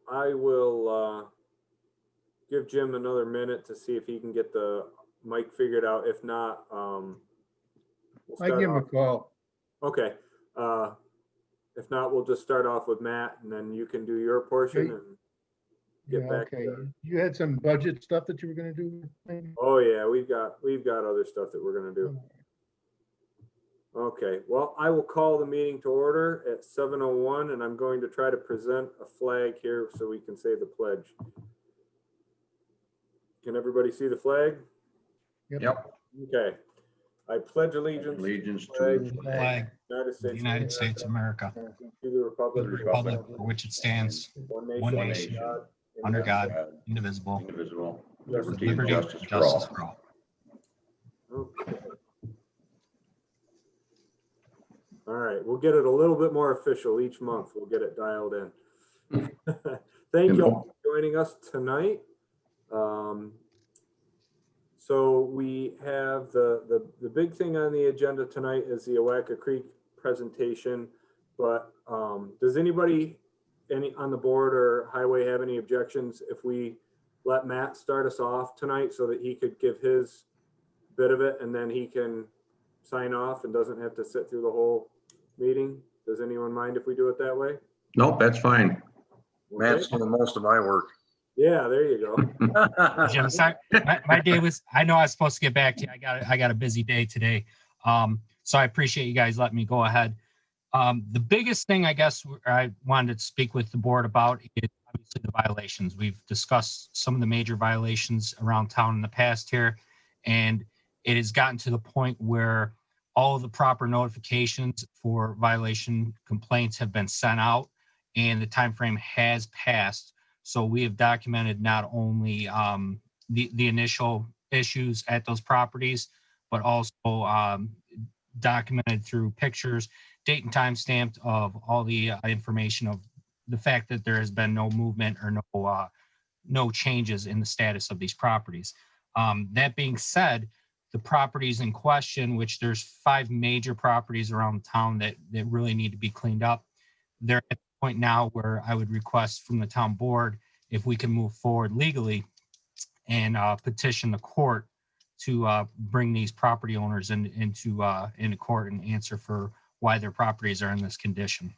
I will give Jim another minute to see if he can get the mic figured out. If not, we'll I give him a off. call. Okay. If not, we'll just start off with Matt, and then you can do your portion Okay. and get back Okay. to. You had some budget stuff that you were gonna do? maybe? Oh yeah, we've got other stuff that we're gonna do. Okay, well, I will call the meeting to order at 7:01, and I'm going to try to present a flag here so we can say the pledge. Can everybody see the flag? Yep. Okay. I pledge allegiance To the Flag United of States, the United States of America, to the republic, the republic for which it stands, one one nation, nation, God, under God, indivisible, indivisible, with liberty and liberty and justice for justice all. for all. Okay. All right, we'll get it a little bit more official each month. We'll get it dialed in. Thank you all for joining us tonight. So we have the big thing on the agenda tonight is the Owaka Creek presentation. But does anybody on the board or highway have any objections if we let Matt start us off tonight so that he could give his bit of it and then he can sign off and doesn't have to sit through the whole meeting? Does anyone mind if we do it that way? Nope, that's fine. Matt's doing most of my work. Yeah, there you go. Jim, sorry, my day was, I know I was supposed to get back to you. I got a busy day today. So I appreciate you guys letting me go ahead. The biggest thing I guess I wanted to speak with the board about is obviously the violations. We've discussed some of the major violations around town in the past here, and it has gotten to the point where all of the proper notifications for violation complaints have been sent out and the time frame has passed. So we have documented not only the initial issues at those properties, but also documented through pictures, date and time stamped of all the information of the fact that there has been no movement or no changes in the status of these properties. That being said, the properties in question, which there's 5 major properties around town that really need to be cleaned up, they're at the point now where I would request from the town board if we can move forward legally and petition the court to bring these property owners into court and answer for why their properties are in this condition.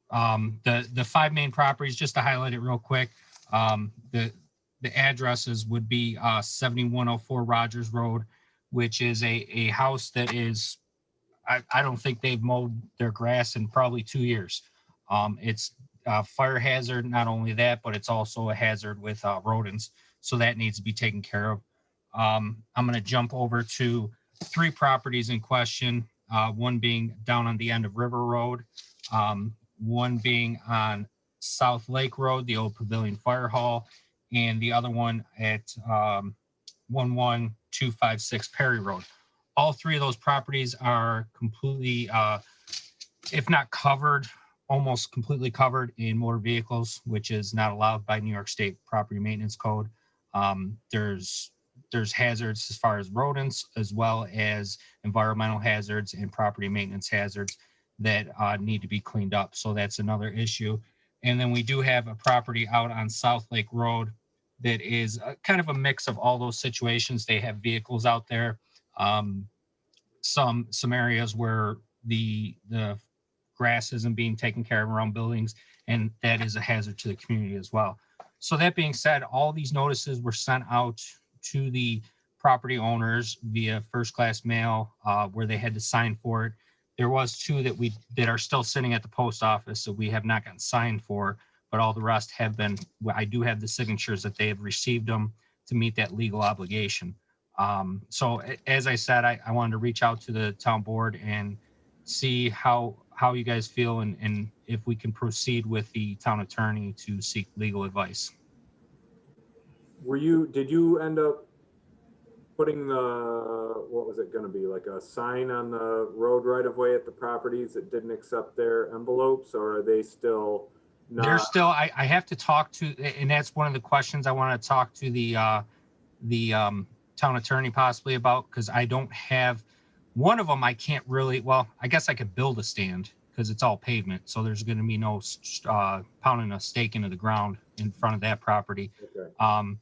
The 5 main properties, just to highlight it real quick, the addresses would be 7104 Rogers Road, which is a house that is, I don't think they've mowed their grass in probably 2 years. It's a fire hazard, not only that, but it's also a hazard with rodents. So that needs to be taken care of. I'm going to jump over to 3 properties in question, one being down on the end of River Road, one being on South Lake Road, the old Pavilion Fire Hall, and the other one at 11256 Perry Road. All 3 of those properties are completely, if not covered, almost completely covered in motor vehicles, which is not allowed by New York State Property Maintenance Code. There's hazards as far as rodents, as well as environmental hazards and property maintenance hazards that need to be cleaned up. So that's another issue. And then we do have a property out on South Lake Road that is kind of a mix of all those situations. They have vehicles out there. Some areas where the grass isn't being taken care of around buildings, and that is a hazard to the community as well. So that being said, all these notices were sent out to the property owners via first class mail, where they had to sign for it. There was 2 that are still sitting at the post office that we have not gotten signed for, but all the rest have been. I do have the signatures that they have received them to meet that legal obligation. So as I said, I wanted to reach out to the town board and see how you guys feel and if we can proceed with the town attorney to seek legal advice. Did you end up putting what was it going to be, like a sign on the road right of way at the properties that didn't accept their envelopes, or are they still not? They're still, I have to talk to, and that's one of the questions I want to talk to the town attorney possibly about, because I don't have, one of them I can't really, well, I guess I could build a stand because it's all pavement. So there's going to be no pounding a stake into the ground in front of that property. Okay.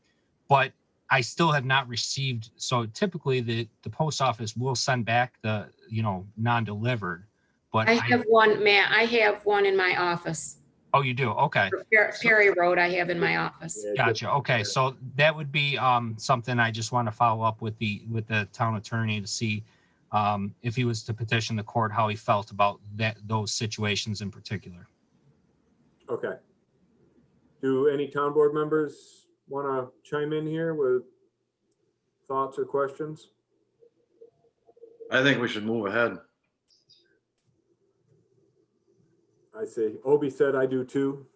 But I still have not received. So typically the post office will send back the, non-delivered. But I have one, Matt, I have one in my office. oh, you do? Okay. Perry Road I have in my office. Yeah, Gotcha. Okay. So that would be something I just want to follow up with the town attorney to see if he was to petition the court, how he felt about those situations in particular. Okay. Do any town board members want to chime in here with thoughts or questions? I think we should move ahead. I see. Obi said I do too.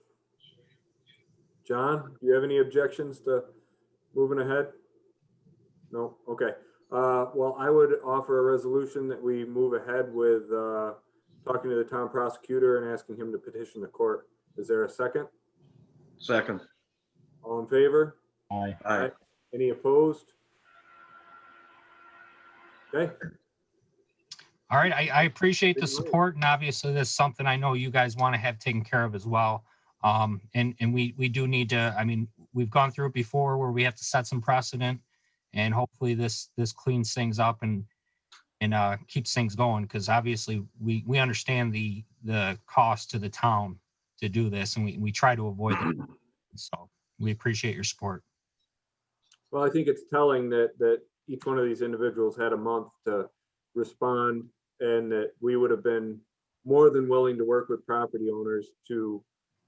John, do you have any objections to moving ahead? No? Okay. Well, I would offer a resolution that we move ahead with talking to the town prosecutor and asking him to petition the court. Is there a second? Second. All in favor? Aye. Any opposed? Okay. All right. I appreciate the support, and obviously this is something I know you guys want to have taken care of as well. And we do need to, I mean, we've gone through it before where we have to set some precedent, and hopefully this cleans things up and keeps things going, because obviously we understand the cost to the town to do this, and we try to avoid it. So we appreciate your support. Well, I think it's telling that each one of these individuals had a month to respond, and that we would have been more than willing to work with property owners to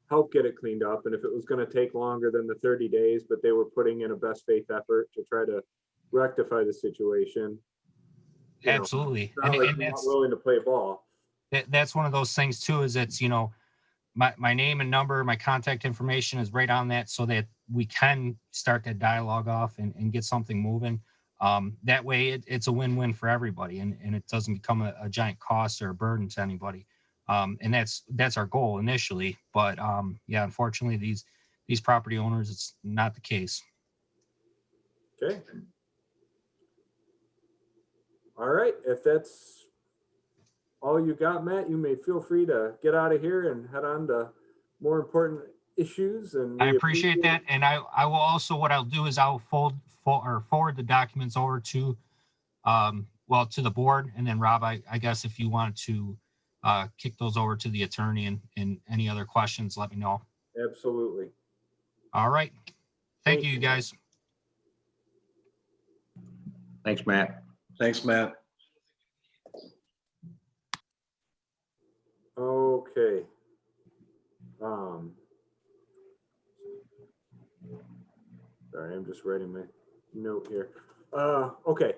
help get it cleaned up. And if it was going to take longer than the 30 days, but they were putting in a best faith effort to try to rectify the situation. Absolutely. It's not like they're not willing to play ball. That's one of those things too, is it's, my name and number, my contact information is right on that, so that we can start that dialogue off and get something moving. That way it's a win-win for everybody, and it doesn't become a giant cost or a burden to anybody. And that's our goal initially, but yeah, unfortunately these property owners, it's not the case. Okay. All right. If that's all you got, Matt, you may feel free to get out of here and head on to more important issues. And I appreciate that. And I will also, what I'll do is I'll forward the documents over to, to the board. And then Rob, I guess if you want to kick those over to the attorney, and any other questions, let me know. Absolutely. All right. Thank you, guys. Thanks, Matt. Thanks, Matt. Okay. Sorry, I'm just writing my note here. Okay.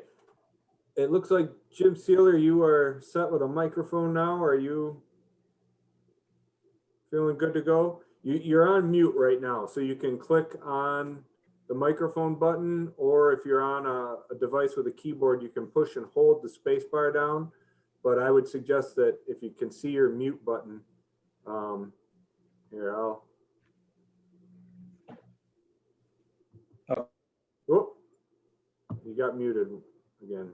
It looks like Jim Sealer, you are set with a microphone now. Are you feeling good to go? You're on mute right now, so you can click on the microphone button, or if you're on a device with a keyboard, you can push and hold the space bar down. But I would suggest that if you can see your mute button, here, oh, you got muted again.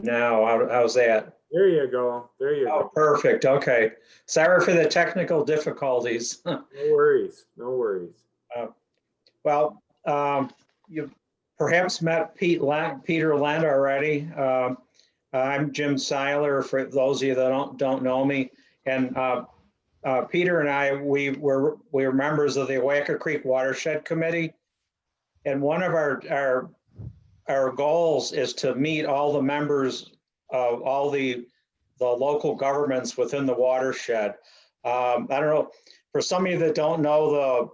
Now, how's that? There you go. There you Oh, go. perfect. Okay. Sorry for the technical difficulties. No worries. No worries. Well, you perhaps met Peter Lent already. I'm Jim Seiler, for those of you that don't know me. And Peter and I, we were members of the Oaxaca Creek Watershed Committee. And one of our goals is to meet all the members of all the local governments within the watershed. I don't know, for some of you that don't know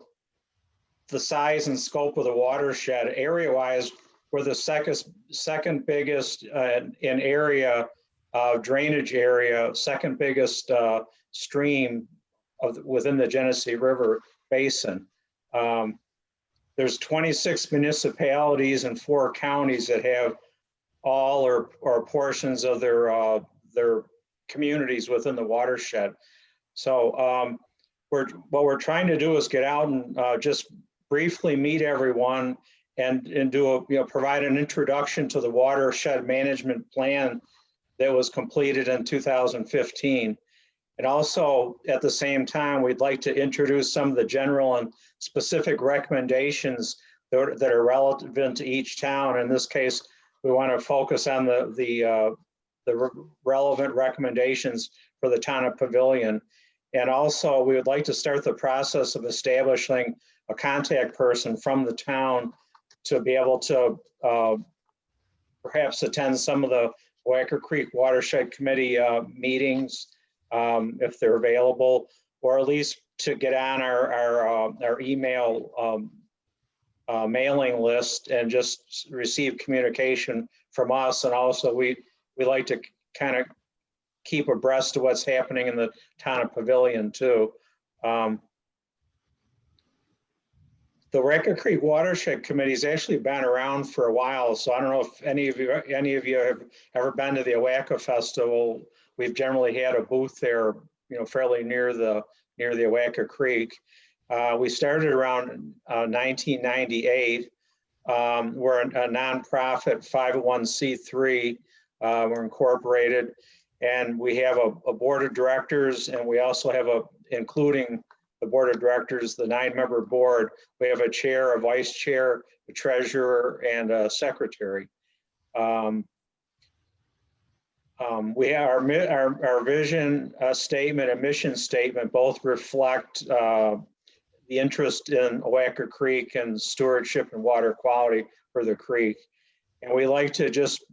the size and scope of the watershed, area-wise, we're the second biggest in area drainage area, second biggest stream within the Genesee River Basin. There's 26 municipalities and 4 counties that have all or portions of their communities within the watershed. So what we're trying to do is get out and just briefly meet everyone and do a, provide an introduction to the watershed management plan that was completed in 2015. And also at the same time, we'd like to introduce some of the general and specific recommendations that are relevant to each town. In this case, we want to focus on the relevant recommendations for the town of Pavilion. And also we would like to start the process of establishing a contact person from the town to be able to perhaps attend some of the Wacker Creek Watershed Committee meetings if they're available, or at least to get on our email mailing list and just receive communication from us. And also we like to kind of keep abreast of what's happening in the town of Pavilion too. The Wacker Creek Watershed Committee has actually been around for a while, so I don't know if any of you have ever been to the Awaka Festival. We've generally had a booth there, fairly near the Awaka Creek. We started around 1998. We're a nonprofit 501c3. We're incorporated, and we have a board of directors, and we also have including the board of directors, the 9-member board, we have a chair, a vice chair, a treasurer, and a secretary. We have our vision statement and mission statement both reflect the interest in Wacker Creek and stewardship and water quality for the creek. And we like to just,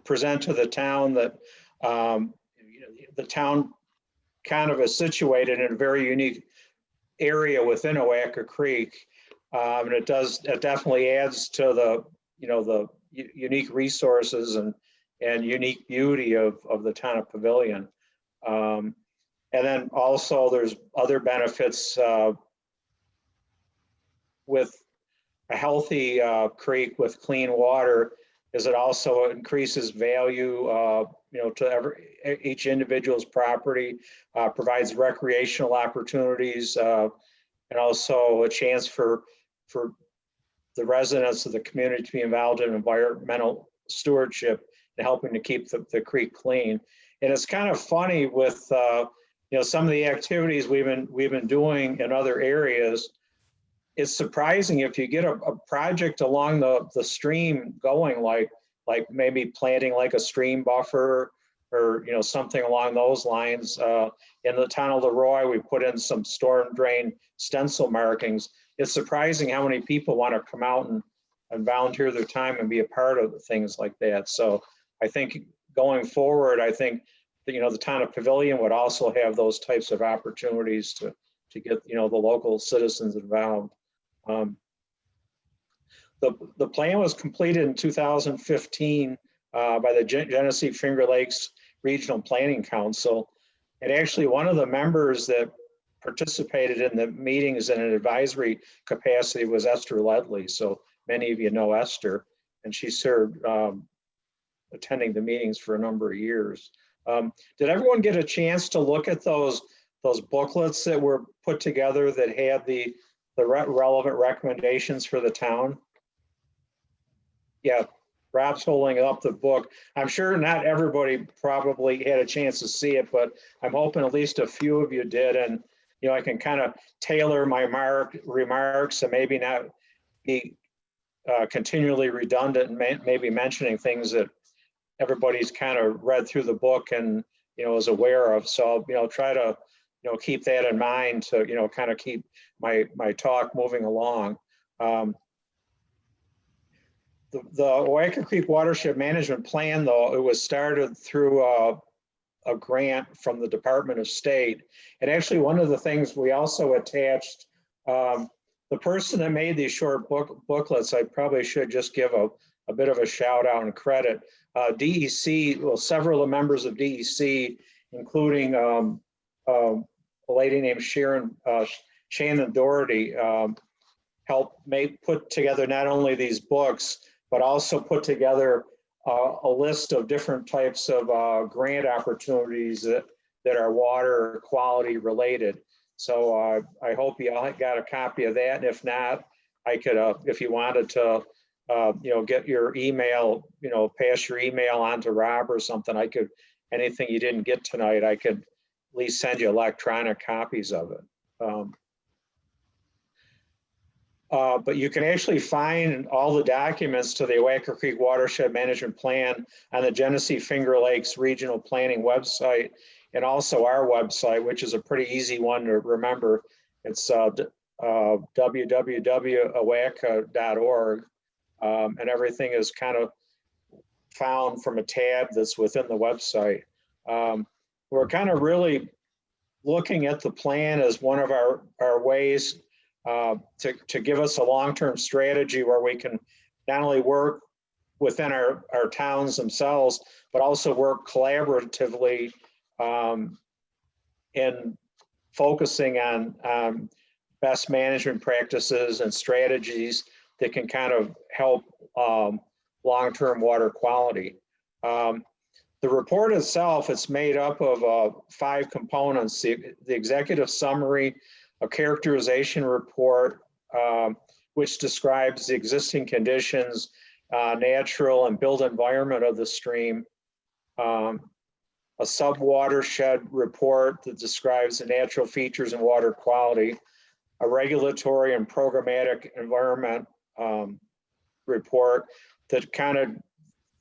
present to the town that the town kind of is situated in a very unique area within Wacker Creek. And it definitely adds to the, the unique resources and unique beauty of the town of Pavilion. And then also there's other benefits with a healthy creek with clean water, is it also increases value, to each individual's property, provides recreational opportunities, and also a chance for the residents of the community to be involved in environmental stewardship and helping to keep the creek clean. And it's kind of funny with some of the activities we've been doing in other areas. It's surprising if you get a project along the stream going, like maybe planting like a stream buffer or something along those lines. In the town of Leroy, we put in some storm drain stencil markings. It's surprising how many people want to come out and volunteer their time and be a part of things like that. So I think going forward, I think the town of Pavilion would also have those types of opportunities to get the local citizens involved. The plan was completed in 2015 by the Genesee Finger Lakes Regional Planning Council. And actually one of the members that participated in the meetings in an advisory capacity was Esther Ledley. So many of you know Esther, and she served attending the meetings for a number of years. Did everyone get a chance to look at those booklets that were put together that had the relevant recommendations for the town? Yeah, Rob's holding up the book. I'm sure not everybody probably had a chance to see it, but I'm hoping at least a few of you did. And, I can kind of tailor my remarks and maybe not be continually redundant and maybe mentioning things that everybody's kind of read through the book and, is aware of. So, try to, keep that in mind to, kind of keep my talk moving along. The Wacker Creek Watershed Management Plan, though, it was started through a grant from the Department of State. And actually, one of the things we also attached, the person that made these short booklets, I probably should just give a bit of a shout out and credit. DEC, well, several of the members of DEC, including a lady named Shannon Doherty, helped put together not only these books, but also put together a list of different types of grant opportunities that are water quality related. So I hope you all got a copy of that. And if not, I could, if you wanted to, get your email, pass your email on to Rob or something, I could, anything you didn't get tonight, I could at least send you electronic copies of it. But you can actually find all the documents to the Oaxaca Creek Watershed Management Plan on the Genesee Finger Lakes Regional Planning website, and also our website, which is a pretty easy one to remember. It's www.oaxaca.org, and everything is kind of found from a tab that's within the website. We're kind of really looking at the plan as one of our ways to give us a long-term strategy where we can not only work within our towns themselves, but also work collaboratively in focusing on best management practices and strategies that can kind of help long-term water quality. The report itself, it's made up of 5 components: the executive summary, a characterization report, which describes the existing conditions, natural and built environment of the stream, a sub-watershed report that describes the natural features and water quality, a regulatory and programmatic environment report that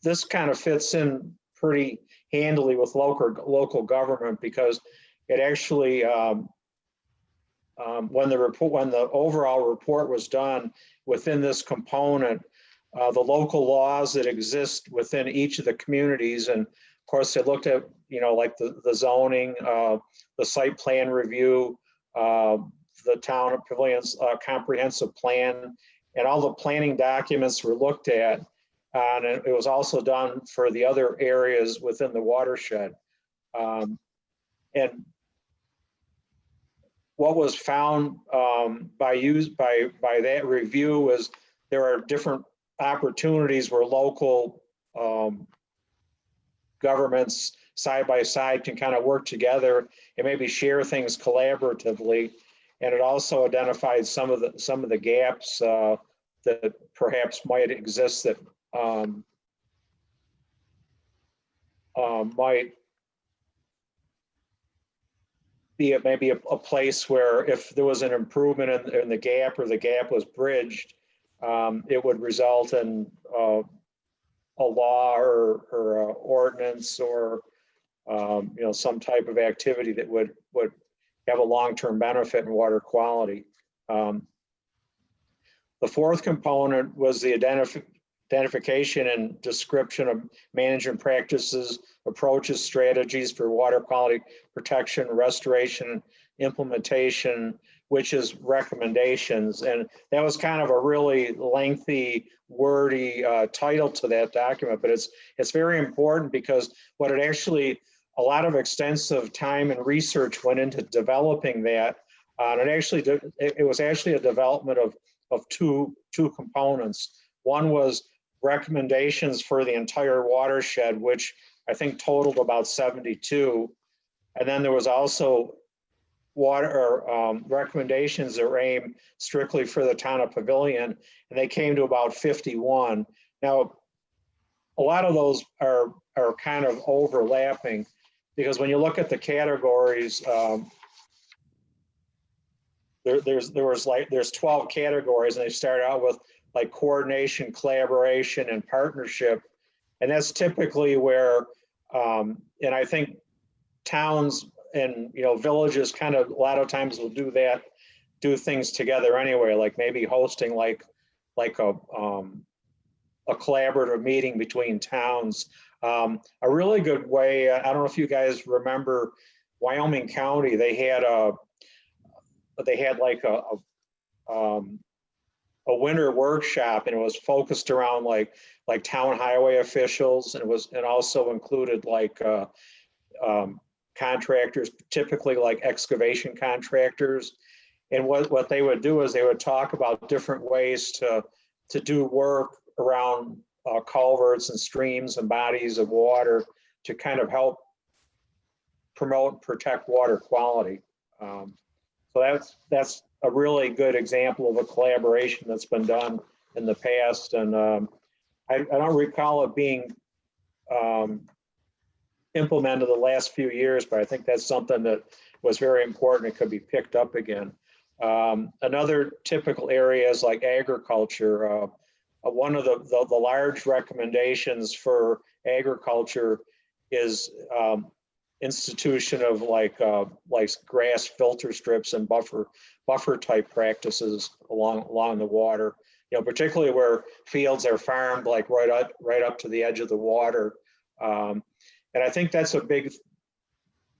this kind of fits in pretty handily with local government, because it actually when the overall report was done within this component, the local laws that exist within each of the communities, and of course they looked at like the zoning, the site plan review, the town of Pavilion's comprehensive plan, and all the planning documents were looked at. And it was also done for the other areas within the watershed. And what was found by that review was there are different opportunities where local governments side by side can kind of work together and maybe share things collaboratively. And it also identified some of the gaps that perhaps might exist that might be maybe a place where if there was an improvement in the gap, or the gap was bridged, it would result in a law or a ordinance or some type of activity that would have a long-term benefit in water quality. The 4th component was the identification and description of management practices, approaches, strategies for water quality protection, restoration, implementation, which is recommendations. And that was kind of a really lengthy, wordy title to that document, but it's very important because what it actually, a lot of extensive time and research went into developing that. And it was actually a development of two components. One was recommendations for the entire watershed, which I think totaled about 72. And then there was also recommendations that were aimed strictly for the town of Pavilion, and they came to about 51. Now, a lot of those are kind of overlapping, because when you look at the categories, there's 12 categories, and they start out with like coordination, collaboration, and partnership. And that's typically where, and I think towns and villages kind of a lot of times will do things together anyway, like maybe hosting like a collaborative meeting between towns. A really good way, I don't know if you guys remember Wyoming County, they had like a winter workshop, and it was focused around like town highway officials, and it also included like contractors, typically like excavation contractors. And what they would do is they would talk about different ways to do work around culverts and streams and bodies of water to kind of help promote and protect water quality. So that's a really good example of a collaboration that's been done in the past. And I don't recall it being implemented the last few years, but I think that's something that was very important. It could be picked up again. Another typical area is like agriculture. One of the large recommendations for agriculture is institution of like grass filter strips and buffer type practices along the water. You know, particularly where fields are farmed like right up to the edge of the water. And I think that's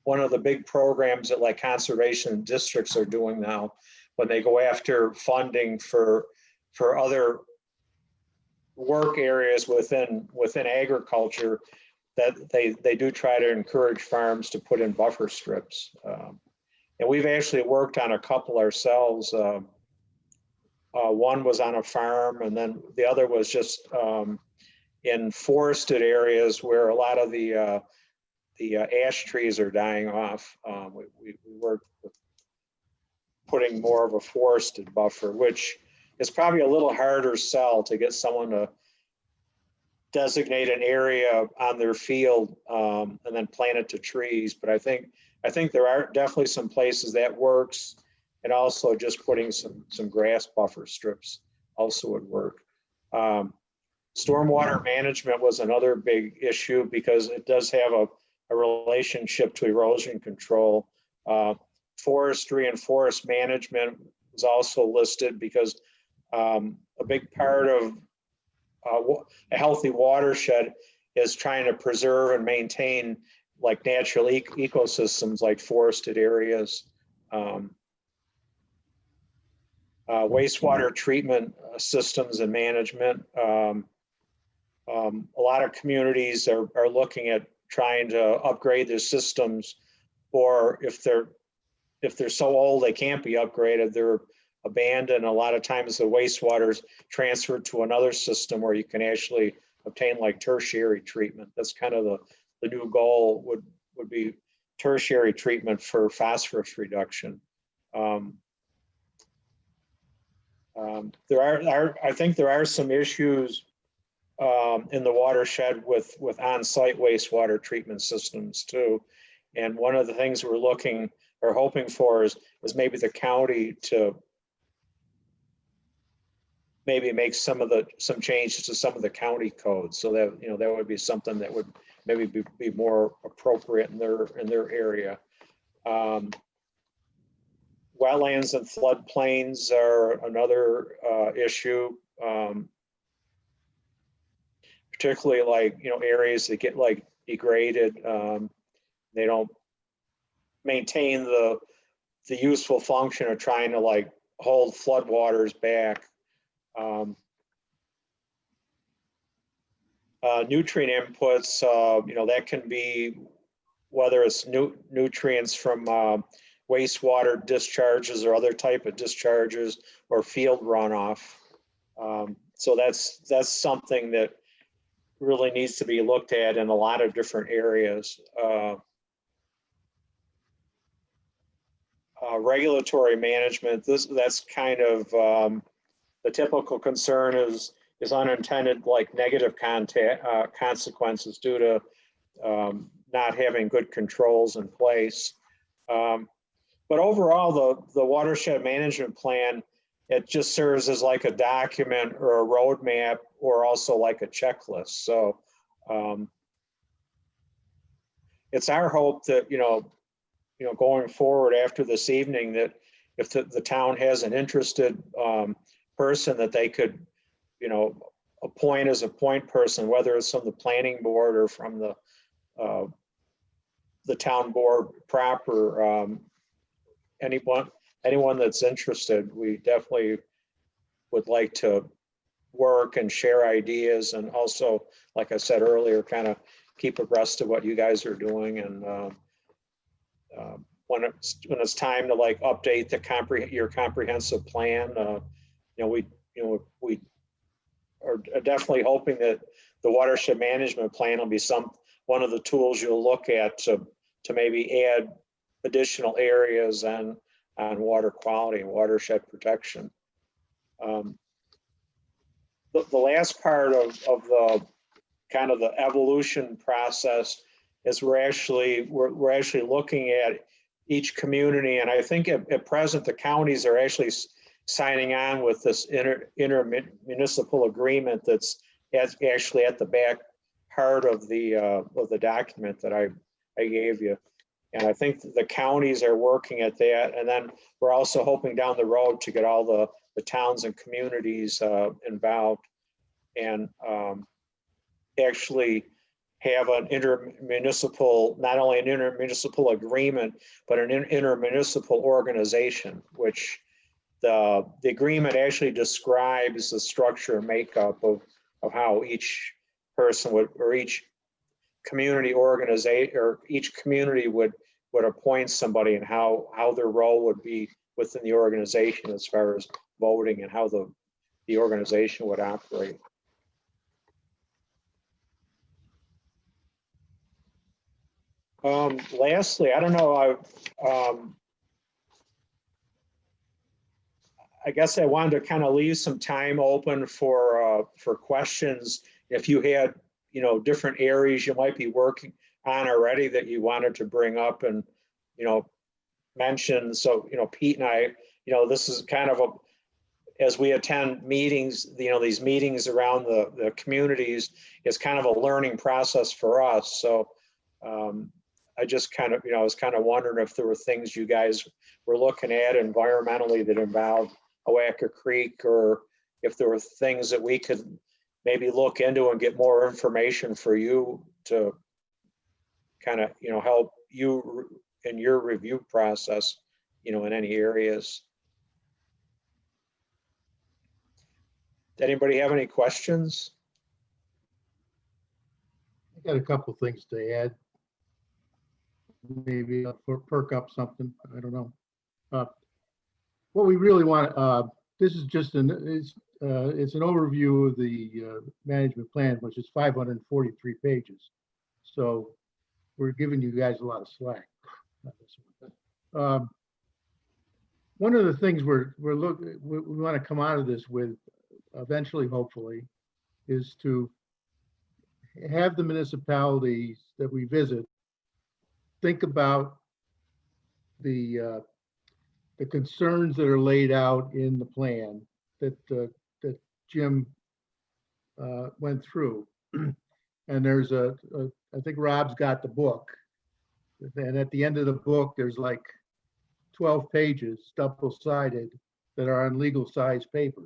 one of the big programs that like conservation districts are doing now when they go after funding for other work areas within agriculture, that they do try to encourage farms to put in buffer strips. And we've actually worked on a couple ourselves. One was on a farm, and then the other was just in forested areas where a lot of the ash trees are dying off. We worked with putting more of a forested buffer, which is probably a little harder sell to get someone to designate an area on their field and then plant it to trees. But I think there are definitely some places that works, and also just putting some grass buffer strips also would work. Stormwater management was another big issue because it does have a relationship to erosion control. Forestry and forest management was also listed because a big part of a healthy watershed is trying to preserve and maintain like natural ecosystems like forested areas. Wastewater treatment systems and management. A lot of communities are looking at trying to upgrade their systems, or if they're so old they can't be upgraded, they're abandoned. A lot of times the wastewater is transferred to another system where you can actually obtain like tertiary treatment. That's kind of the new goal would be tertiary treatment for phosphorus reduction. I think there are some issues in the watershed with on-site wastewater treatment systems too. And one of the things we're looking or hoping for is maybe the county to maybe make some changes to some of the county codes, so that, you know, that would be something that would maybe be more appropriate in their area. Wetlands and floodplains are another issue, particularly like, you know, areas that get like degraded. They don't maintain the useful function of trying to like hold floodwaters back. Nutrient inputs, you know, that can be whether it's nutrients from wastewater discharges or other type of discharges or field runoff. So that's something that really needs to be looked at in a lot of different areas. Regulatory management, that's kind of the typical concern is unintended like negative consequences due to not having good controls in place. But overall, the watershed management plan, it just serves as like a document or a roadmap, or also like a checklist. So it's our hope that, you know, going forward after this evening, that if the town has an interested person that they could, you know, appoint as a point person, whether it's from the planning board or from the town board proper, anyone that's interested, we definitely would like to work and share ideas, and also, like I said earlier, kind of keep abreast of what you guys are doing. And when it's time to like update your comprehensive plan, we are definitely hoping that the watershed management plan will be one of the tools you'll look at to maybe add additional areas on water quality and watershed protection. The last part of the kind of the evolution process is we're actually looking at each community, and I think at present the counties are actually signing on with this intermunicipal agreement that's actually at the back part of the document that I gave you. And I think the counties are working at that, and then we're also hoping down the road to get all the towns and communities involved, and actually have an intermunicipal, not only an intermunicipal agreement, but an intermunicipal organization, which the agreement actually describes the structure and makeup of how each person would, or each community organization, or each community would appoint somebody, and how their role would be within the organization as far as voting and how the organization would operate. Lastly, I don't know, I guess I wanted to kind of leave some time open for questions. If you had, different areas you might be working on already that you wanted to bring up and, mention. So, Pete and I, this is kind of as we attend meetings, these meetings around the communities, it's kind of a learning process for us. So, I just kind of, I was kind of wondering if there were things you guys were looking at environmentally that involved Owaka Creek, or if there were things that we could maybe look into and get more information for you to kind of, help you in your review process, in any areas. Did anybody have any questions? I got a couple things to add. Maybe perk up something, I don't know. What we really want, this is just it's an overview of the management plan, which is 543 pages. So we're giving you guys a lot of slack. One of the things we want to come out of this with eventually, hopefully, is to have the municipalities that we visit think about the concerns that are laid out in the plan that Jim went through. And there's I think Rob's got the book. And at the end of the book, there's like 12 pages, double-sided, that are on legal size paper,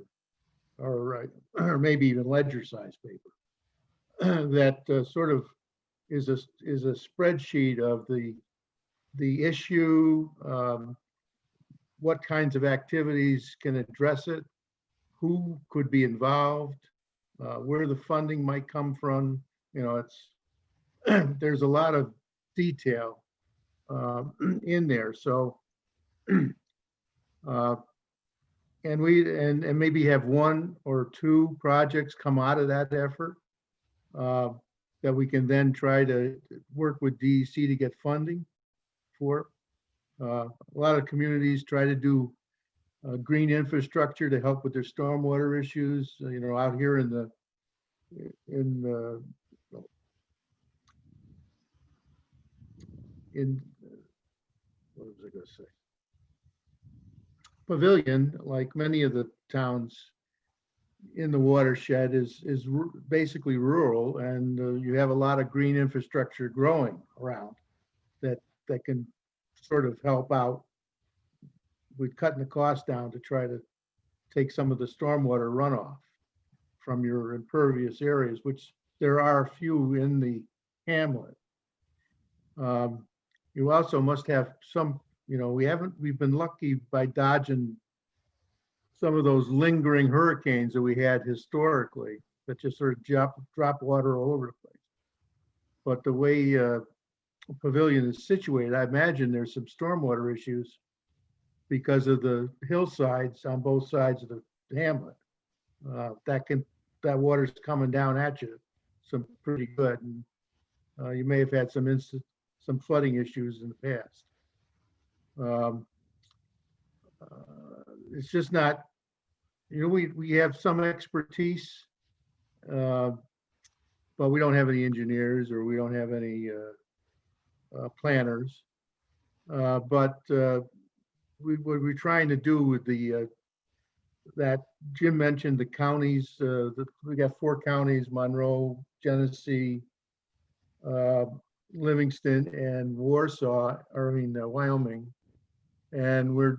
or maybe even ledger size paper. That sort of is a spreadsheet of the issue, what kinds of activities can address it, who could be involved, where the funding might come from. It's there's a lot of detail in there. So, and maybe have one or two projects come out of that effort that we can then try to work with DEC to get funding for. A lot of communities try to do green infrastructure to help with their stormwater issues. Out here in what was I going to say? Pavilion, like many of the towns in the watershed, is basically rural, and you have a lot of green infrastructure growing around that can sort of help out with cutting the cost down to try to take some of the stormwater runoff from your impervious areas, which there are a few in the hamlet. You also must have some, we've been lucky by dodging some of those lingering hurricanes that we had historically that just sort of drop water all over the place. But the way Pavilion is situated, I imagine there's some stormwater issues because of the hillsides on both sides of the hamlet. That water's coming down at you some pretty good, and you may have had some flooding issues in the past. it's just not, we have some expertise, but we don't have any engineers or we don't have any planners. But what we're trying to do with that Jim mentioned, the counties, we got 4 counties: Monroe, Genesee, Livingston, and Wyoming. And we're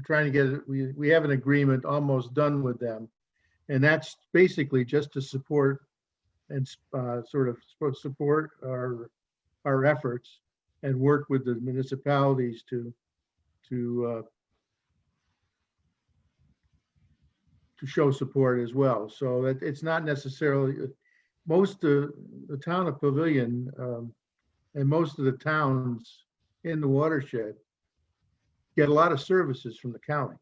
trying to get it. We have an agreement almost done with them, and that's basically just to support and sort of support our efforts and work with the municipalities to show support as well. So that it's not necessarily most of the town of Pavilion and most of the towns in the watershed get a lot of services from the county,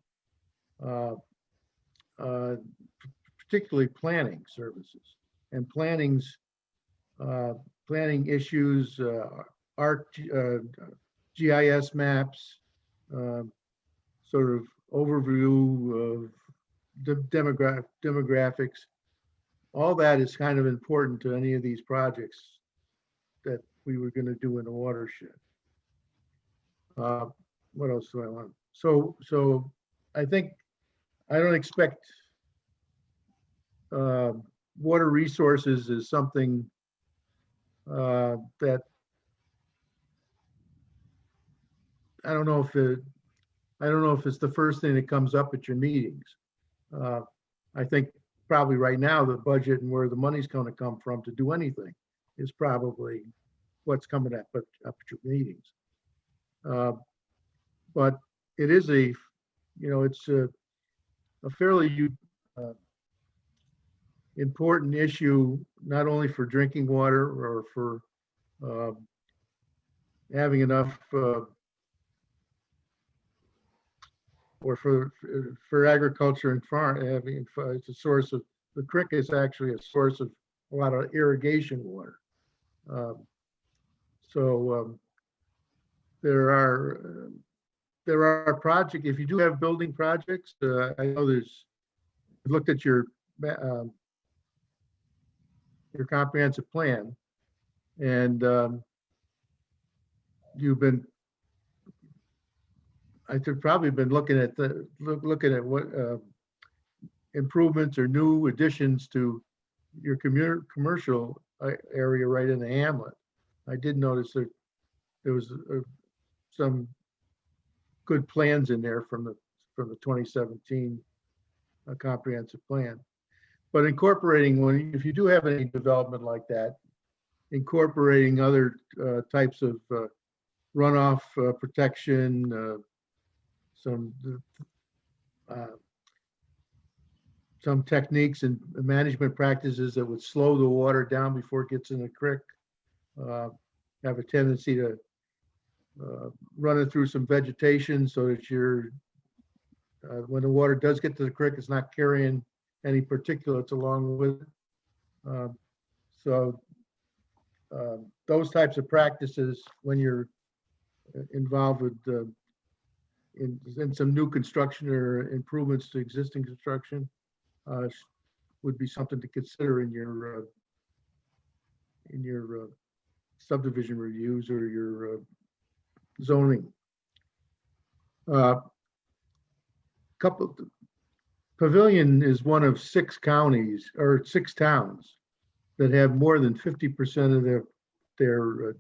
particularly planning services and planning issues, GIS maps, sort of overview of the demographics. All that is kind of important to any of these projects that we were going to do in the watershed. What else do I want? So I think I don't expect water resources is something that I don't know if it's the first thing that comes up at your meetings. I think probably right now the budget and where the money's going to come from to do anything is probably what's coming up at your meetings. But it is it's a fairly important issue, not only for drinking water or for having enough or for agriculture and farm. It's a source of, the creek is actually a source of a lot of irrigation water. There are projects, if you do have building projects, I know I looked at your comprehensive plan, and I've probably been looking at what improvements or new additions to your commercial area right in the hamlet. I did notice that there was some good plans in there from the 2017 comprehensive plan. But incorporating, if you do have any development like that, incorporating other types of runoff protection, some techniques and management practices that would slow the water down before it gets in the creek, have a tendency to run it through some vegetation so that when the water does get to the creek, it's not carrying any particulates along with it. Those types of practices, when you're involved with in some new construction or improvements to existing construction, would be something to consider in your subdivision reviews or your zoning. Pavilion is one of 6 counties or 6 towns that have more than 50% of their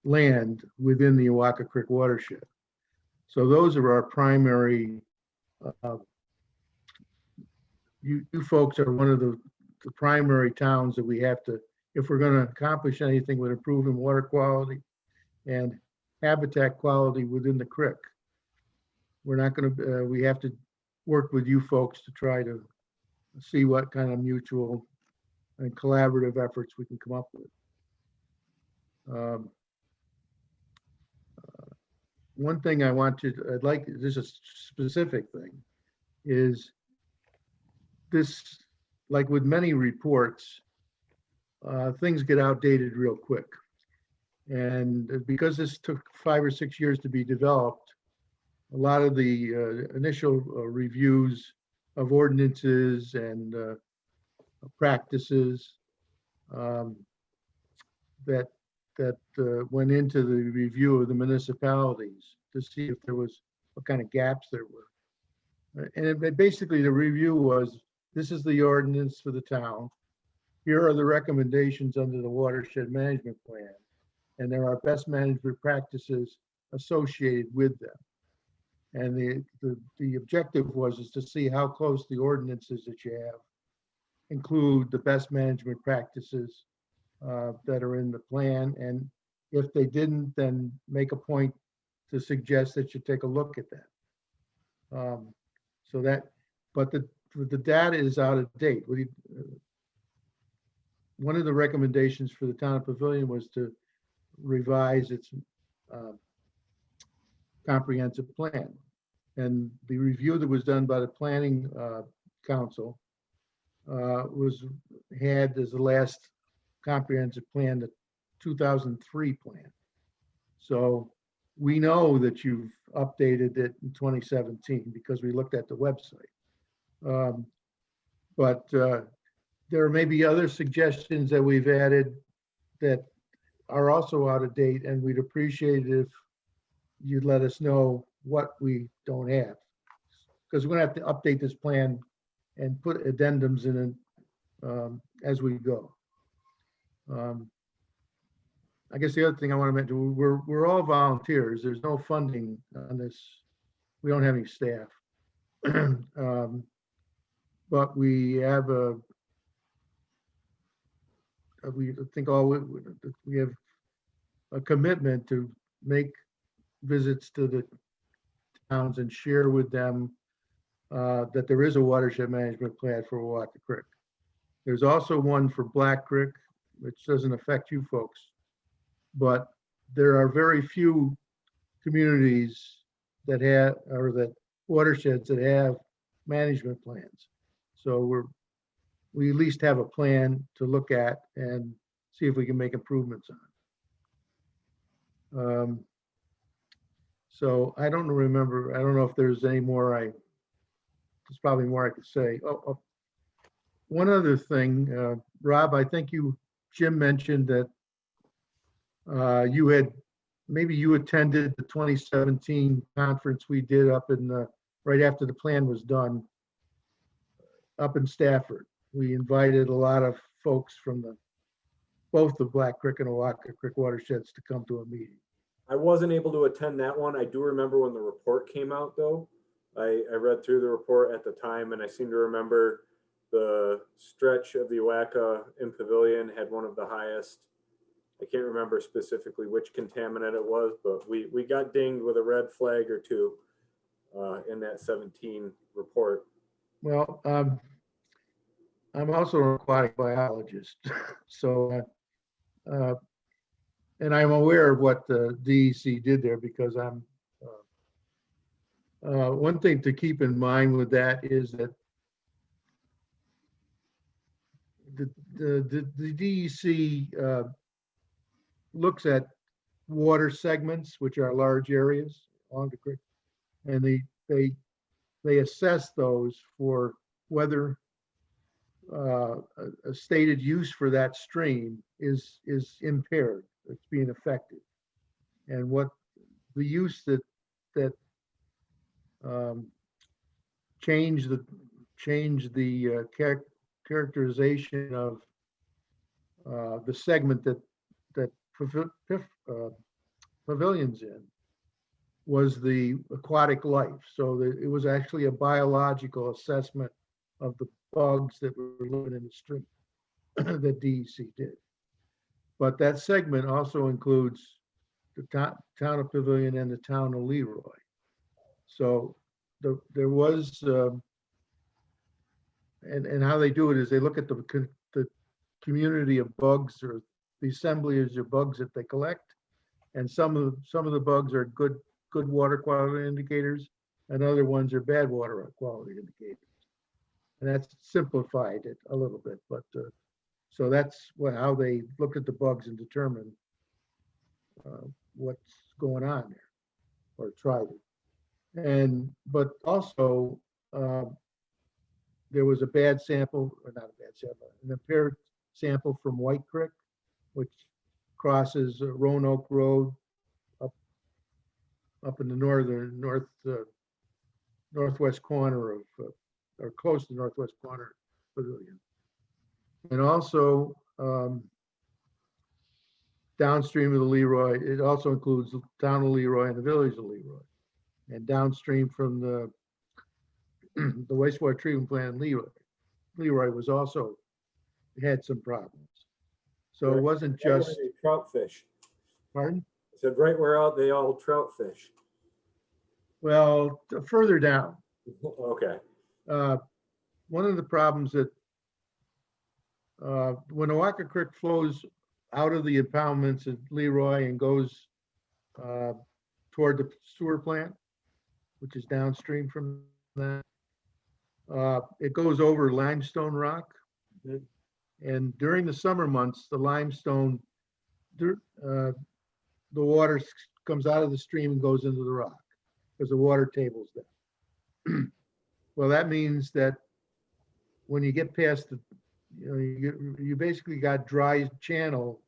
land within the Oahu Creek watershed. So those are our primary. You folks are one of the primary towns that we have to, if we're going to accomplish anything with improving water quality and habitat quality within the creek. We're not going to, we have to work with you folks to try to see what kind of mutual and collaborative efforts we can come up with. One thing I'd like, this is a specific thing, is this, like with many reports, things get outdated real quick. And because this took 5 or 6 years to be developed, a lot of the initial reviews of ordinances and practices um, that went into the review of the municipalities to see if there was what kind of gaps there were. And basically the review was, this is the ordinance for the town. Here are the recommendations under the watershed management plan. And there are best management practices associated with them. And the objective is to see how close the ordinances that you have include the best management practices that are in the plan. And if they didn't, then make a point to suggest that you take a look at that. So that, but the data is out of date. One of the recommendations for the town of Pavilion was to revise its comprehensive plan. And the review that was done by the planning council had as the last comprehensive plan, the 2003 plan. So we know that you've updated it in 2017 because we looked at the website. But there may be other suggestions that we've added that are also out of date, and we'd appreciate it if you'd let us know what we don't have. Because we're gonna have to update this plan and put addendums in it as we go. I guess the other thing I want to mention, we're all volunteers. There's no funding on this. We don't have any staff. But we have we have a commitment to make visits to the towns and share with them that there is a watershed management plan for Walker Creek. There's also one for Black Creek, which doesn't affect you folks, but there are very few communities that have, or that watersheds that have management plans. So we at least have a plan to look at and see if we can make improvements on. So I don't remember, I don't know if there's any more there's probably more I could say. One other thing, Rob, I think Jim mentioned that maybe you attended the 2017 conference we did up in, right after the plan was done, up in Stafford. We invited a lot of folks from both the Black Creek and Oaxaca Creek watersheds to come to a meeting. I wasn't able to attend that one. I do remember when the report came out though. I read through the report at the time, and I seem to remember the stretch of the Oaxaca in Pavilion had one of the highest. I can't remember specifically which contaminant it was, but we got dinged with a red flag or two in that 17 report. Well, I'm also an aquatic biologist, so and I'm aware of what the DEC did there because I'm. One thing to keep in mind with that is that the DEC looks at water segments, which are large areas along the creek, and they assess those for whether a stated use for that stream is impaired, it's being affected, and what the use that change the characterization of the segment that Pavilion's in was the aquatic life. So it was actually a biological assessment of the bugs that were living in the stream that DEC did. But that segment also includes the town of Pavilion and the town of Leroy. So there was, and how they do it is they look at the community of bugs or the assemblage of bugs that they collect, and some of the bugs are good water quality indicators, and other ones are bad water quality indicators. And that's simplified it a little bit, but so that's how they look at the bugs and determine what's going on there, or try to. But also, there was a bad sample, or not a bad sample, an impaired sample from White Creek, which crosses Roanoke Road up in the northwest corner of, or close to northwest corner of Pavilion. And also, downstream of the Leroy, it also includes the town of Leroy and the village of Leroy. And downstream from the wastewater treatment plant in Leroy was also, had some problems. So it wasn't Right where just, they trout fish. pardon? I said right where out they all trout fish. Well, further down, Okay. one of the problems that when Oaxaca Creek flows out of the impoundments at Leroy and goes toward the sewer plant, which is downstream from that, it goes over limestone rock. Mhm. And during the summer months, the limestone, the water comes out of the stream and goes into the rock because the water table's down. Well, that means that when you get past the, you basically got dry channel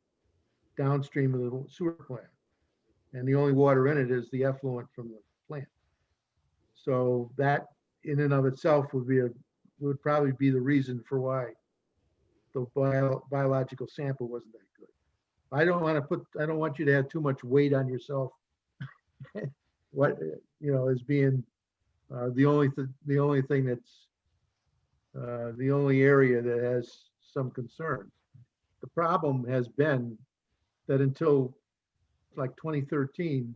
downstream of the sewer plant. And the only water in it is the effluent from the plant. So that in and of itself would probably be the reason for why the biological sample wasn't that good. I don't want you to have too much weight on yourself. What, as being the only thing that's the only area that has some concerns. The problem has been that until like 2013,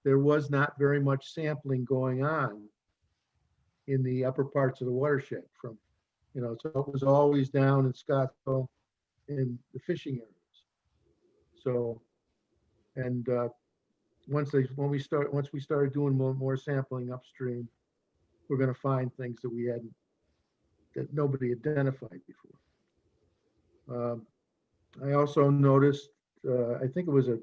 there was not very much sampling going on in the upper parts of the watershed from, so it was always down in Scottsville in the fishing areas. So, and once we started doing more sampling upstream, we're going to find things that nobody identified before. I also noticed, I think it was a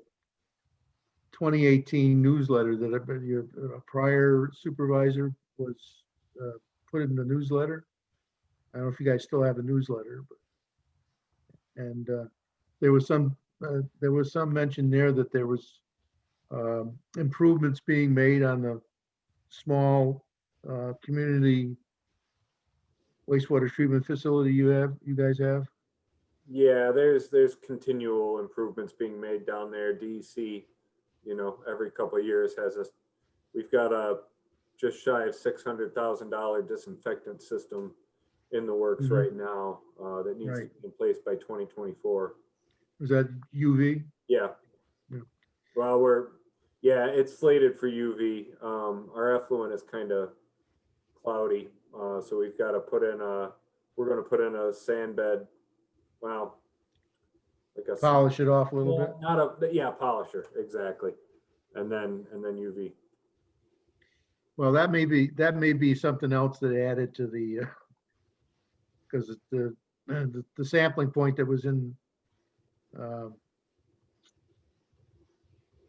2018 newsletter that your prior supervisor was put in the newsletter. I don't know if you guys still have a newsletter, but, and there was some mention there that there was improvements being made on the small community wastewater treatment facility you guys have. Yeah, there's continual improvements being made down there. DC, every couple of years we've got a just shy of $600,000 disinfectant system in the works Mhm. right now that needs to be in place by 2024. Was that UV? Yeah. Yeah. Well, it's slated for UV. Our effluent is kind of cloudy, so we've got to we're going to put in a sand bed. Well, like a Polish it off a little bit. Polisher, exactly, and then UV. Well, that may be something else that added to the because the sampling point that was in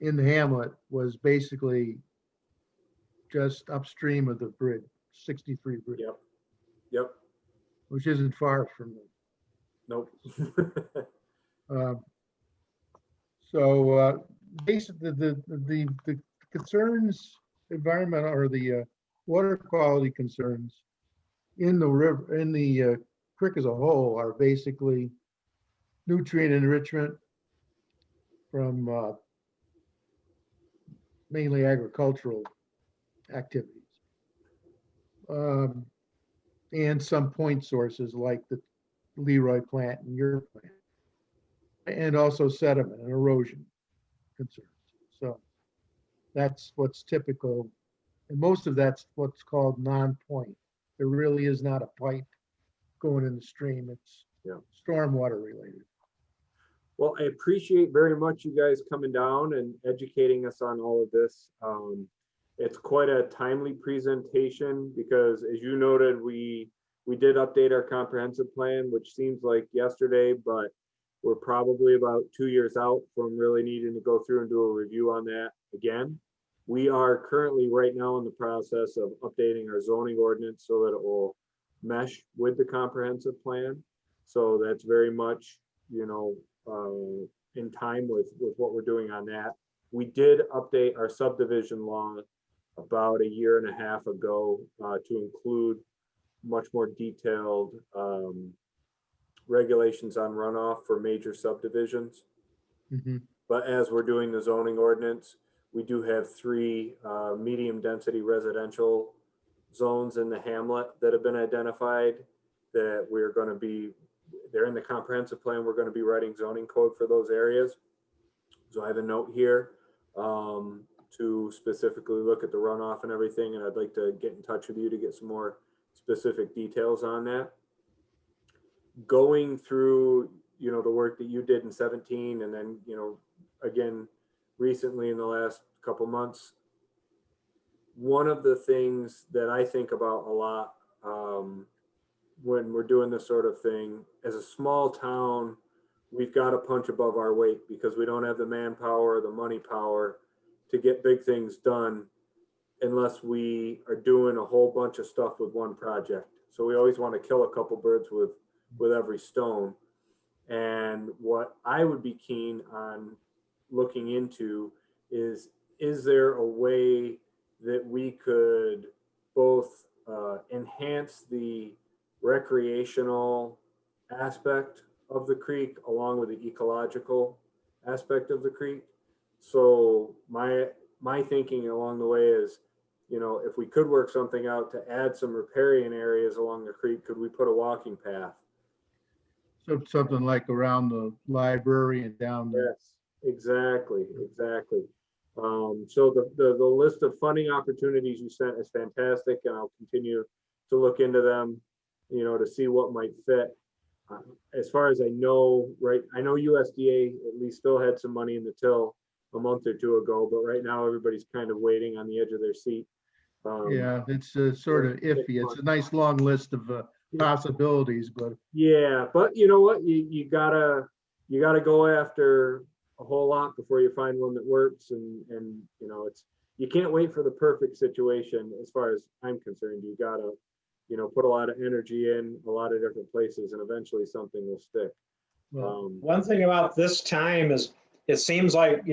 the hamlet was basically just upstream of the bridge, 63 bridge. Yep. Which isn't far from the. Nope. So basically, the concerns, environmental or the water quality concerns in the river, in the creek as a whole, are basically nutrient enrichment from mainly agricultural activities, and some point sources like the Leroy plant and your plant, and also sediment and erosion concerns. So that's what's typical. And most of that's what's called non-point. There really is not a pipe going in the stream. It's stormwater related. Well, I appreciate very much you guys coming down and educating us on all of this. It's quite a timely presentation because, as you noted, we did update our comprehensive plan, which seems like yesterday, but We're probably about 2 years out from really needing to go through and do a review on that again. We are currently right now in the process of updating our zoning ordinance so that it will mesh with the comprehensive plan. So that's very much, in time with what we're doing on that. We did update our subdivision law about a year and a half ago to include much more detailed regulations on runoff for major subdivisions. Mhm. But as we're doing the zoning ordinance, we do have 3 medium density residential zones in the hamlet that have been identified that we're going to be, they're in the comprehensive plan. We're going to be writing zoning code for those areas. So I have a note here to specifically look at the runoff and everything. And I'd like to get in touch with you to get some more specific details on that. Going through, the work that you did in 17 and then, again, recently in the last couple months, one of the things that I think about a lot when we're doing this sort of thing, as a small town, we've got to punch above our weight because we don't have the manpower, the money power to get big things done unless we are doing a whole bunch of stuff with one project. So we always want to kill a couple birds with every stone. And what I would be keen on looking into is there a way that we could both enhance the recreational aspect of the creek along with the ecological aspect of the creek? So my thinking along the way is, if we could work something out to add some riparian areas along the creek, could we put a walking path? So something like around the library and down there. Yes, exactly. So the list of funding opportunities you sent is fantastic, and I'll continue to look into them, to see what might fit. As far as I know, right, I know USDA at least still had some money in the till a month or 2 ago, but right now everybody's kind of waiting on the edge of their seat. Yeah, it's sort of iffy. It's a nice long list of possibilities, but Yeah, but you know what? You gotta go after a whole lot before you find one that works, and it's, you can't wait for the perfect situation. As far as I'm concerned, you gotta put a lot of energy in a lot of different places, and eventually something will stick. well, One thing about this time is it seems like,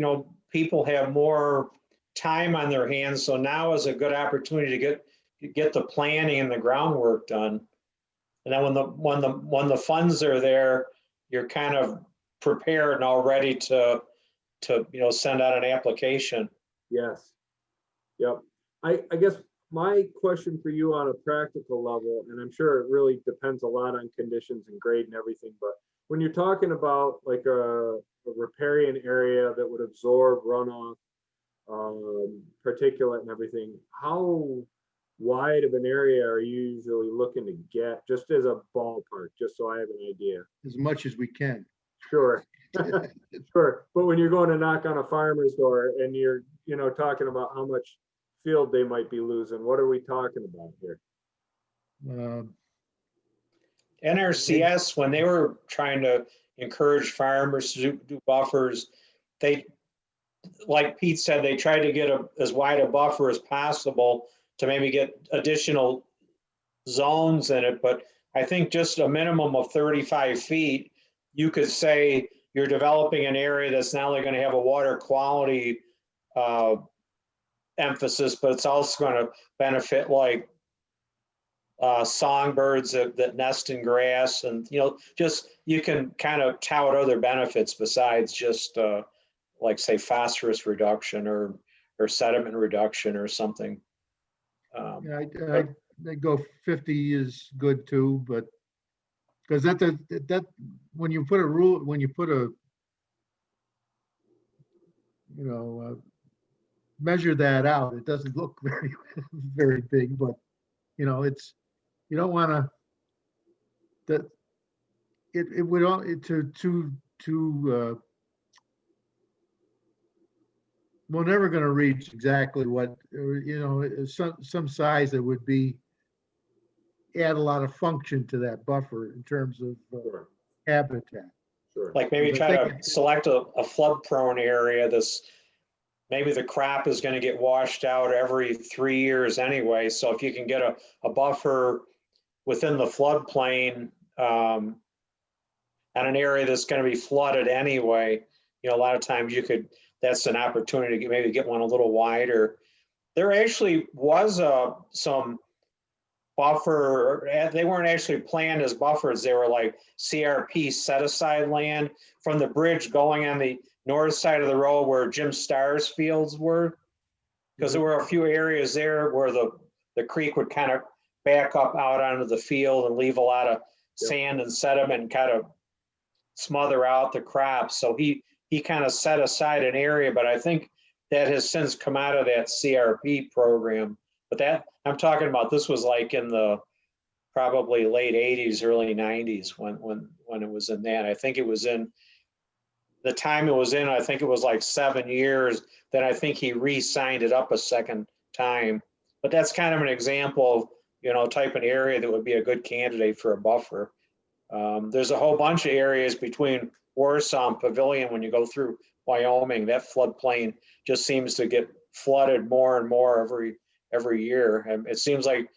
people have more time on their hands. So now is a good opportunity to get the planning and the groundwork done. And then when the funds are there, you're kind of prepared and all ready to send out an application. Yes. Yep. I guess my question for you on a practical level, and I'm sure it really depends a lot on conditions and grade and everything, but when you're talking about like a riparian area that would absorb runoff, particulate and everything, how wide of an area are you usually looking to get, just as a ballpark, just so I have an idea? as much as we can. Sure. Sure. But when you're going to knock on a farmer's door and you're, talking about how much field they might be losing, what are we talking about here? NRCS, when they were trying to encourage farmers to do buffers, they, like Pete said, they tried to get as wide a buffer as possible to maybe get additional zones in it. But I think just a minimum of 35 feet, you could say you're developing an area that's not only going to have a water quality emphasis, but it's also going to benefit like songbirds that nest in grass, and just you can kind of tout other benefits besides just like say phosphorus reduction or sediment reduction or something. Yeah, I go 50 is good too, but because that when you put a rule, when you put a measure that out, it doesn't look very very big, but it's, you don't want to, that it would all we're never going to reach exactly what some size that would be add a lot of function to that buffer in terms of Sure. habitat. Sure. Like maybe I try think to it- select a flood prone area that's, maybe the crop is gonna get washed out every 3 years anyway. So if you can get a buffer within the floodplain, on an area that's gonna be flooded anyway, a lot of times that's an opportunity to maybe get one a little wider. There actually was some buffer, they weren't actually planned as buffers, they were like CRP set aside land from the bridge going on the north side of the road where Jim Starr's fields were. Because there were a few areas there where the creek would kind of back up out onto the field and leave a lot of sand and sediment and kind of smother out the crops. So he kind of set aside an area, but I think that has since come out of that CRP program. But that, I'm talking about, this was like in the probably late 80s, early 90s when it was in that. I think it was in, the time it was in, I think it was like 7 years. Then I think he re-signed it up a second time. But that's kind of an example of, type of area that would be a good candidate for a buffer. There's a whole bunch of areas between Warsaw and Pavilion when you go through Wyoming. That floodplain just seems to get flooded more and more every year. And it seems like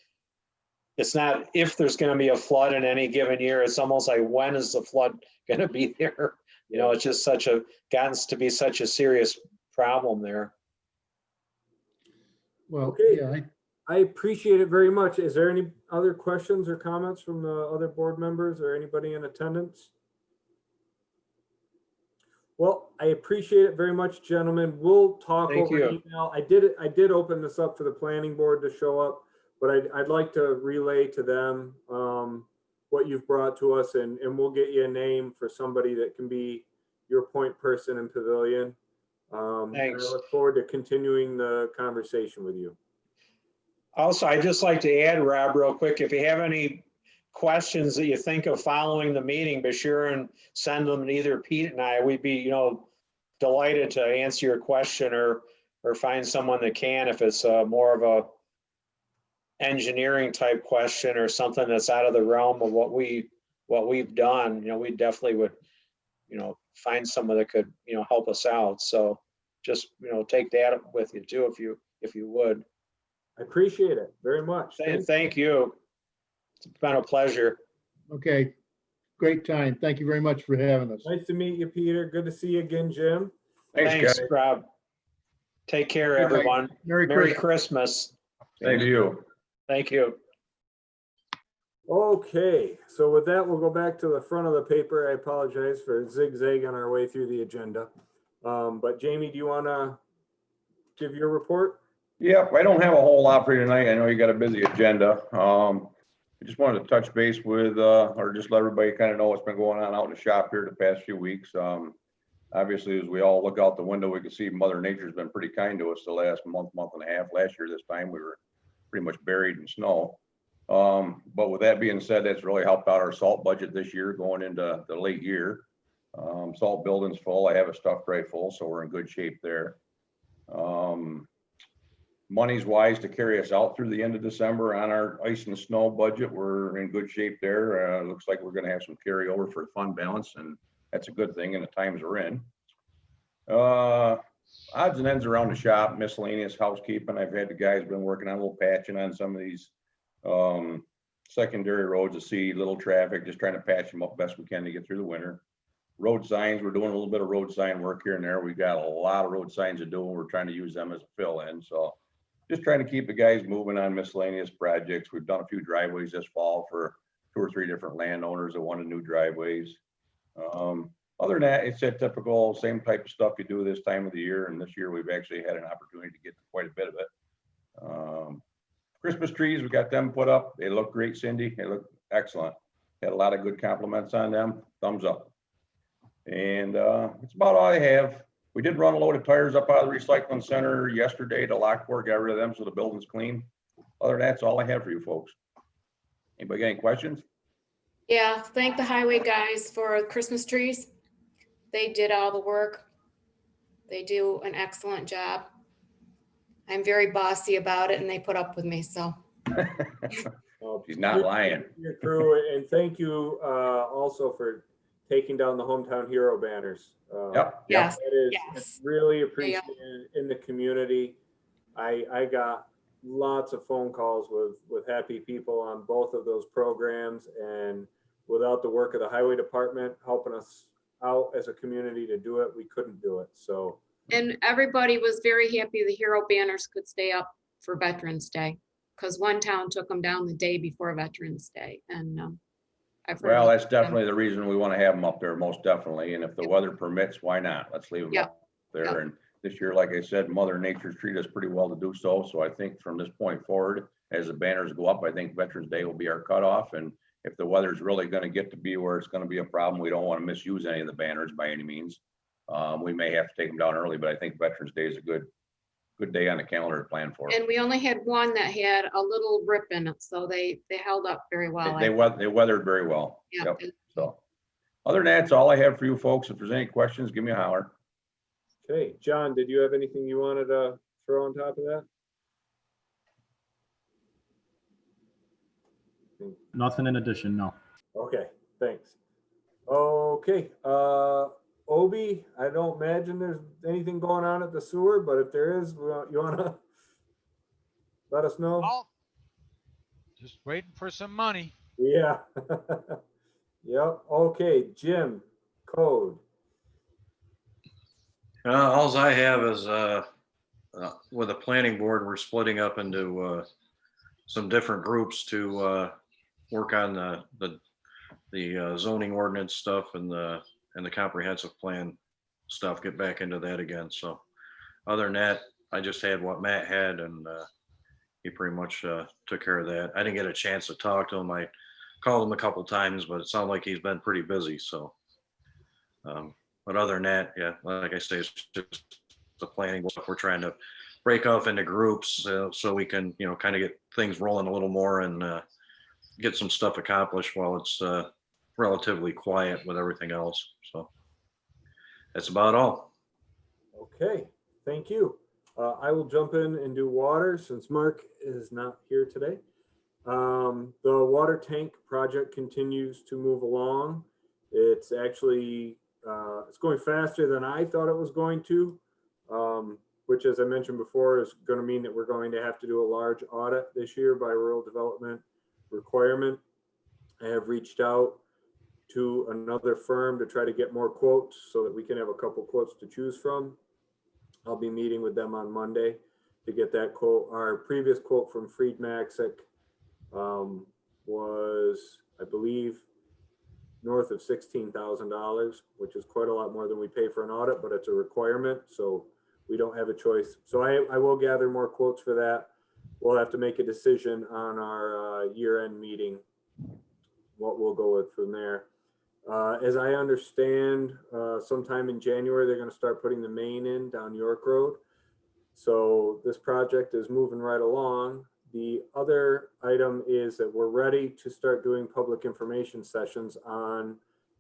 it's not if there's going to be a flood in any given year. It's almost like, when is the flood going to be there? It's just gotten to be such a serious problem there. Well, Okay. yeah, I appreciate it very much. Is there any other questions or comments from the other board members or anybody in attendance? Well, I appreciate it very much, gentlemen. We'll talk Thank over you. email. I did open this up for the planning board to show up, but I'd like to relay to them what you've brought to us, and we'll get you a name for somebody that can be your point person in Pavilion. And Thanks. I look forward to continuing the conversation with you. Also, I'd just like to add, Rob, real quick, if you have any questions that you think of following the meeting, be sure and send them to either Pete and I. We'd be, delighted to answer your question or find someone that can, if it's more of a engineering type question or something that's out of the realm of what we've done. We definitely would, find someone that could, help us out. So just, take that with you too, if you would. I appreciate it very much. Thank you. It's been a pleasure. okay. Great time. Thank you very much for having us. Nice to meet you, Peter. Good to see you again, Jim. Thanks, guys. Rob. Take care, Good night. everyone. Merry Merry Christmas. Christmas. Same to you. Thank you. Okay, so with that, we'll go back to the front of the paper. I apologize for zigzagging our way through the agenda. But Jamie, do you want to give your report? Yep, I don't have a whole lot for you tonight. I know you got a busy agenda. I just wanted to touch base with, or just let everybody kind of know what's been going on out in the shop here the past few weeks. Obviously, as we all look out the window, we can see Mother Nature's been pretty kind to us the last month and a half. Last year, this time, we were pretty much buried in snow. But with that being said, that's really helped out our salt budget this year going into the late year. Salt building's full. I have a stuffed right full, so we're in good shape there. Money's wise to carry us out through the end of December on our ice and snow budget. We're in good shape there. Looks like we're going to have some carryover for fund balance, and that's a good thing in the times we're in. Odds and ends around the shop, miscellaneous housekeeping. I've had the guys been working on a little patching on some of these secondary roads to see little traffic, just trying to patch them up best we can to get through the winter. Road signs, we're doing a little bit of road sign work here and there. We've got a lot of road signs to do, and we're trying to use them as a fill in. So just trying to keep the guys moving on miscellaneous projects. We've done a few driveways this fall for 2 or 3 different landowners that wanted new driveways. Other than that, it's that typical same type of stuff you do this time of the year. And this year we've actually had an opportunity to get to quite a bit of it. Christmas trees, we got them put up. They look great, Cindy. They look excellent. Had a lot of good compliments on them. Thumbs up. And it's about all I have. We did run a load of tires up out of the recycling center yesterday to Lockport, got rid of them so the building's clean. Other than that, that's all I have for you folks. Anybody got any questions? Yeah, thank the highway guys for Christmas trees. They did all the work. They do an excellent job. I'm very bossy about it and they put up with me, so. She's not lying. Your crew, and thank you also for taking down the hometown hero banners. Yep, yep. Yes, It is, yes. it's really you go. appreciated in the community. I got lots of phone calls with happy people on both of those programs, and without the work of the highway department helping us out as a community to do it, we couldn't do it. So And everybody was very happy the hero banners could stay up for Veterans Day. Because one town took them down the day before Veterans Day, and I've heard. Well, that's definitely the reason we want to have them up there, most definitely. And if the weather permits, why not? Let's leave them Yep. up there. Yep. And this year, like I said, Mother Nature's treated us pretty well to do so. So I think from this point forward, as the banners go up, I think Veterans Day will be our cutoff. And if the weather's really going to get to be where it's going to be a problem, we don't want to misuse any of the banners by any means. We may have to take them down early, but I think Veterans Day is a good day on the calendar to plan for. And we only had one that had a little rip in it, so they held up very well. They weathered very well. Yeah. Yep. So other than that, that's all I have for you folks. If there's any questions, give me a holler. okay, John, did you have anything you wanted to throw on top of that? Nothing in addition, no. Okay, thanks. Okay, Obi, I don't imagine there's anything going on at the sewer, but if there is, you wanna let us know? Oh, just waiting for some money. Yeah. Yep, okay, Jim, code. Alls I have is, with the planning board, we're splitting up into, some different groups to, work on the zoning ordinance stuff and the comprehensive plan stuff, get back into that again. So other than that, I just had what Matt had, and he pretty much took care of that. I didn't get a chance to talk to him. I called him a couple times, but it sounded like he's been pretty busy. So, but other than that, yeah, like I say, it's just the planning board. We're trying to break off into groups so we can, kind of get things rolling a little more and get some stuff accomplished while it's relatively quiet with everything else. So that's about all. Okay, thank you. I will jump in and do water since Mark is not here today. The water tank project continues to move along. It's actually, it's going faster than I thought it was going to, which, as I mentioned before, is going to mean that we're going to have to do a large audit this year by rural development requirement. I have reached out to another firm to try to get more quotes so that we can have a couple quotes to choose from. I'll be meeting with them on Monday to get that quote. Our previous quote from Fried Maxick was, I believe, north of $16,000, which is quite a lot more than we pay for an audit, but it's a requirement, so we don't have a choice. So I will gather more quotes for that. We'll have to make a decision on our year-end meeting, what we'll go with from there. As I understand, sometime in January, they're going to start putting the main in down York Road. So this project is moving right along. The other item is that we're ready to start doing public information sessions on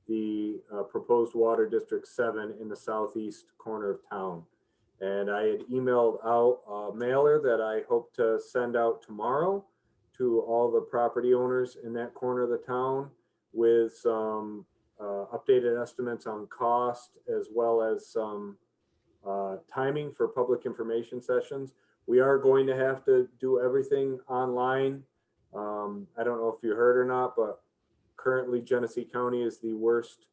the proposed Water District 7 in the southeast corner of town. And I had emailed out a mailer that I hope to send out tomorrow to all the property owners in that corner of the town with some updated estimates on cost, as well as some timing for public information sessions. We are going to have to do everything online. I don't know if you heard or not, but currently Genesee County is the worst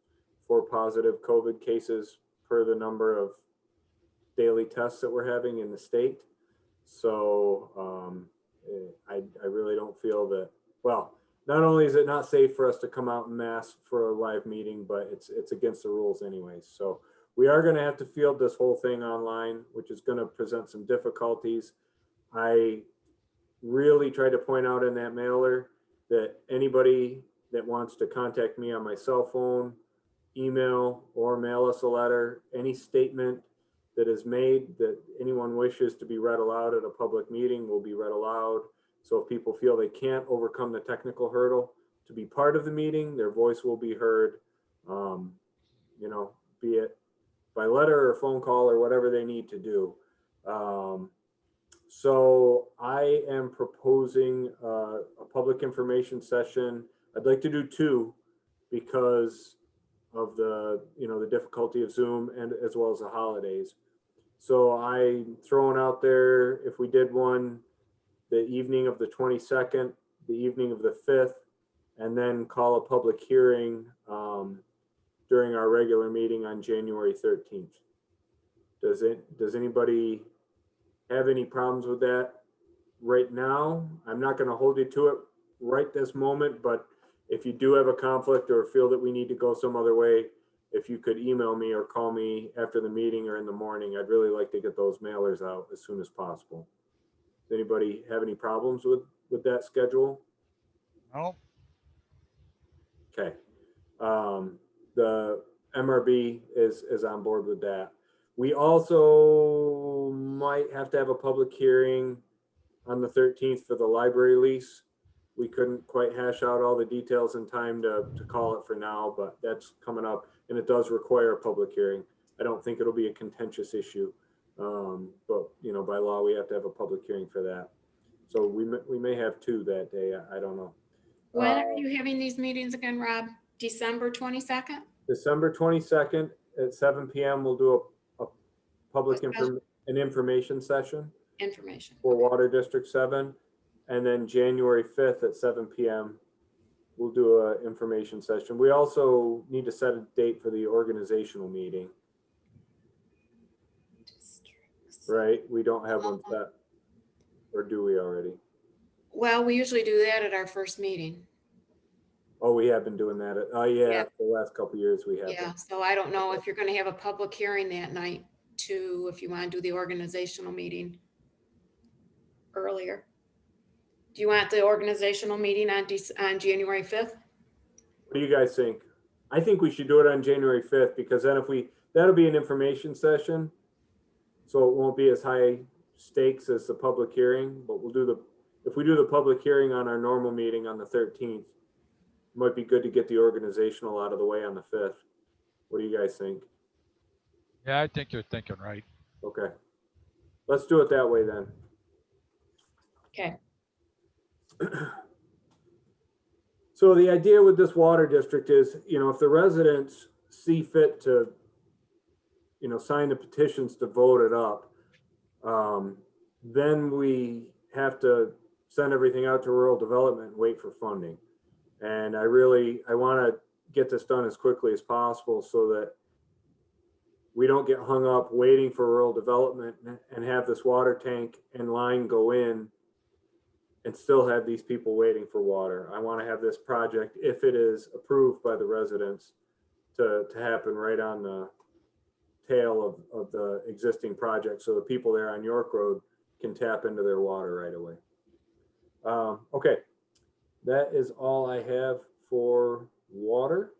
for positive COVID cases per the number of daily tests that we're having in the state. So I really don't feel that, well, not only is it not safe for us to come out en masse for a live meeting, but it's against the rules anyways. So we are going to have to field this whole thing online, which is going to present some difficulties. I really tried to point out in that mailer that anybody that wants to contact me on my cell phone, email, or mail us a letter, any statement that is made that anyone wishes to be read aloud at a public meeting will be read aloud. So if people feel they can't overcome the technical hurdle to be part of the meeting, their voice will be heard, be it by letter or phone call or whatever they need to do. So I am proposing a public information session. I'd like to do two because of the, the difficulty of Zoom and as well as the holidays. So I throwing out there, if we did one the evening of the 22nd, the evening of the 5th, and then call a public hearing during our regular meeting on January 13th. Does anybody have any problems with that right now? I'm not going to hold you to it right this moment, but if you do have a conflict or feel that we need to go some other way, if you could email me or call me after the meeting or in the morning, I'd really like to get those mailers out as soon as possible. Does anybody have any problems with that schedule? No, Okay. The MRB is on board with that. We also might have to have a public hearing on the 13th for the library lease. We couldn't quite hash out all the details in time to call it for now, but that's coming up and it does require a public hearing. I don't think it'll be a contentious issue. But by law, we have to have a public hearing for that. So we may have two that day. I don't know. When are you having these meetings again, Rob? December 22nd? December 22nd at 7 p.m. We'll do a public an information session Information. for Water District 7. And then January 5th at 7 p.m. we'll do an information session. We also need to set a date for the organizational meeting, right? We don't have one set, or do we already? Well, we usually do that at our first meeting. Oh, we have been doing that. Oh, yeah, Yeah. the last couple of years we have. Yeah, so I don't know if you're gonna have a public hearing that night too, if you want to do the organizational meeting earlier. Do you want the organizational meeting on January 5th? What do you guys think? I think we should do it on January 5th because then that'll be an information session. So it won't be as high stakes as the public hearing, but if we do the public hearing on our normal meeting on the 13th, it might be good to get the organizational out of the way on the 5th. What do you guys think? yeah, I think you're thinking right. Okay. Let's do it that way then. Okay. So the idea with this water district is, if the residents see fit to, sign the petitions to vote it up, then we have to send everything out to rural development and wait for funding. And I want to get this done as quickly as possible so that we don't get hung up waiting for rural development and have this water tank and line go in and still have these people waiting for water. I want to have this project, if it is approved by the residents, to happen right on the tail of the existing project so the people there on York Road can tap into their water right away. Okay, that is all I have for water.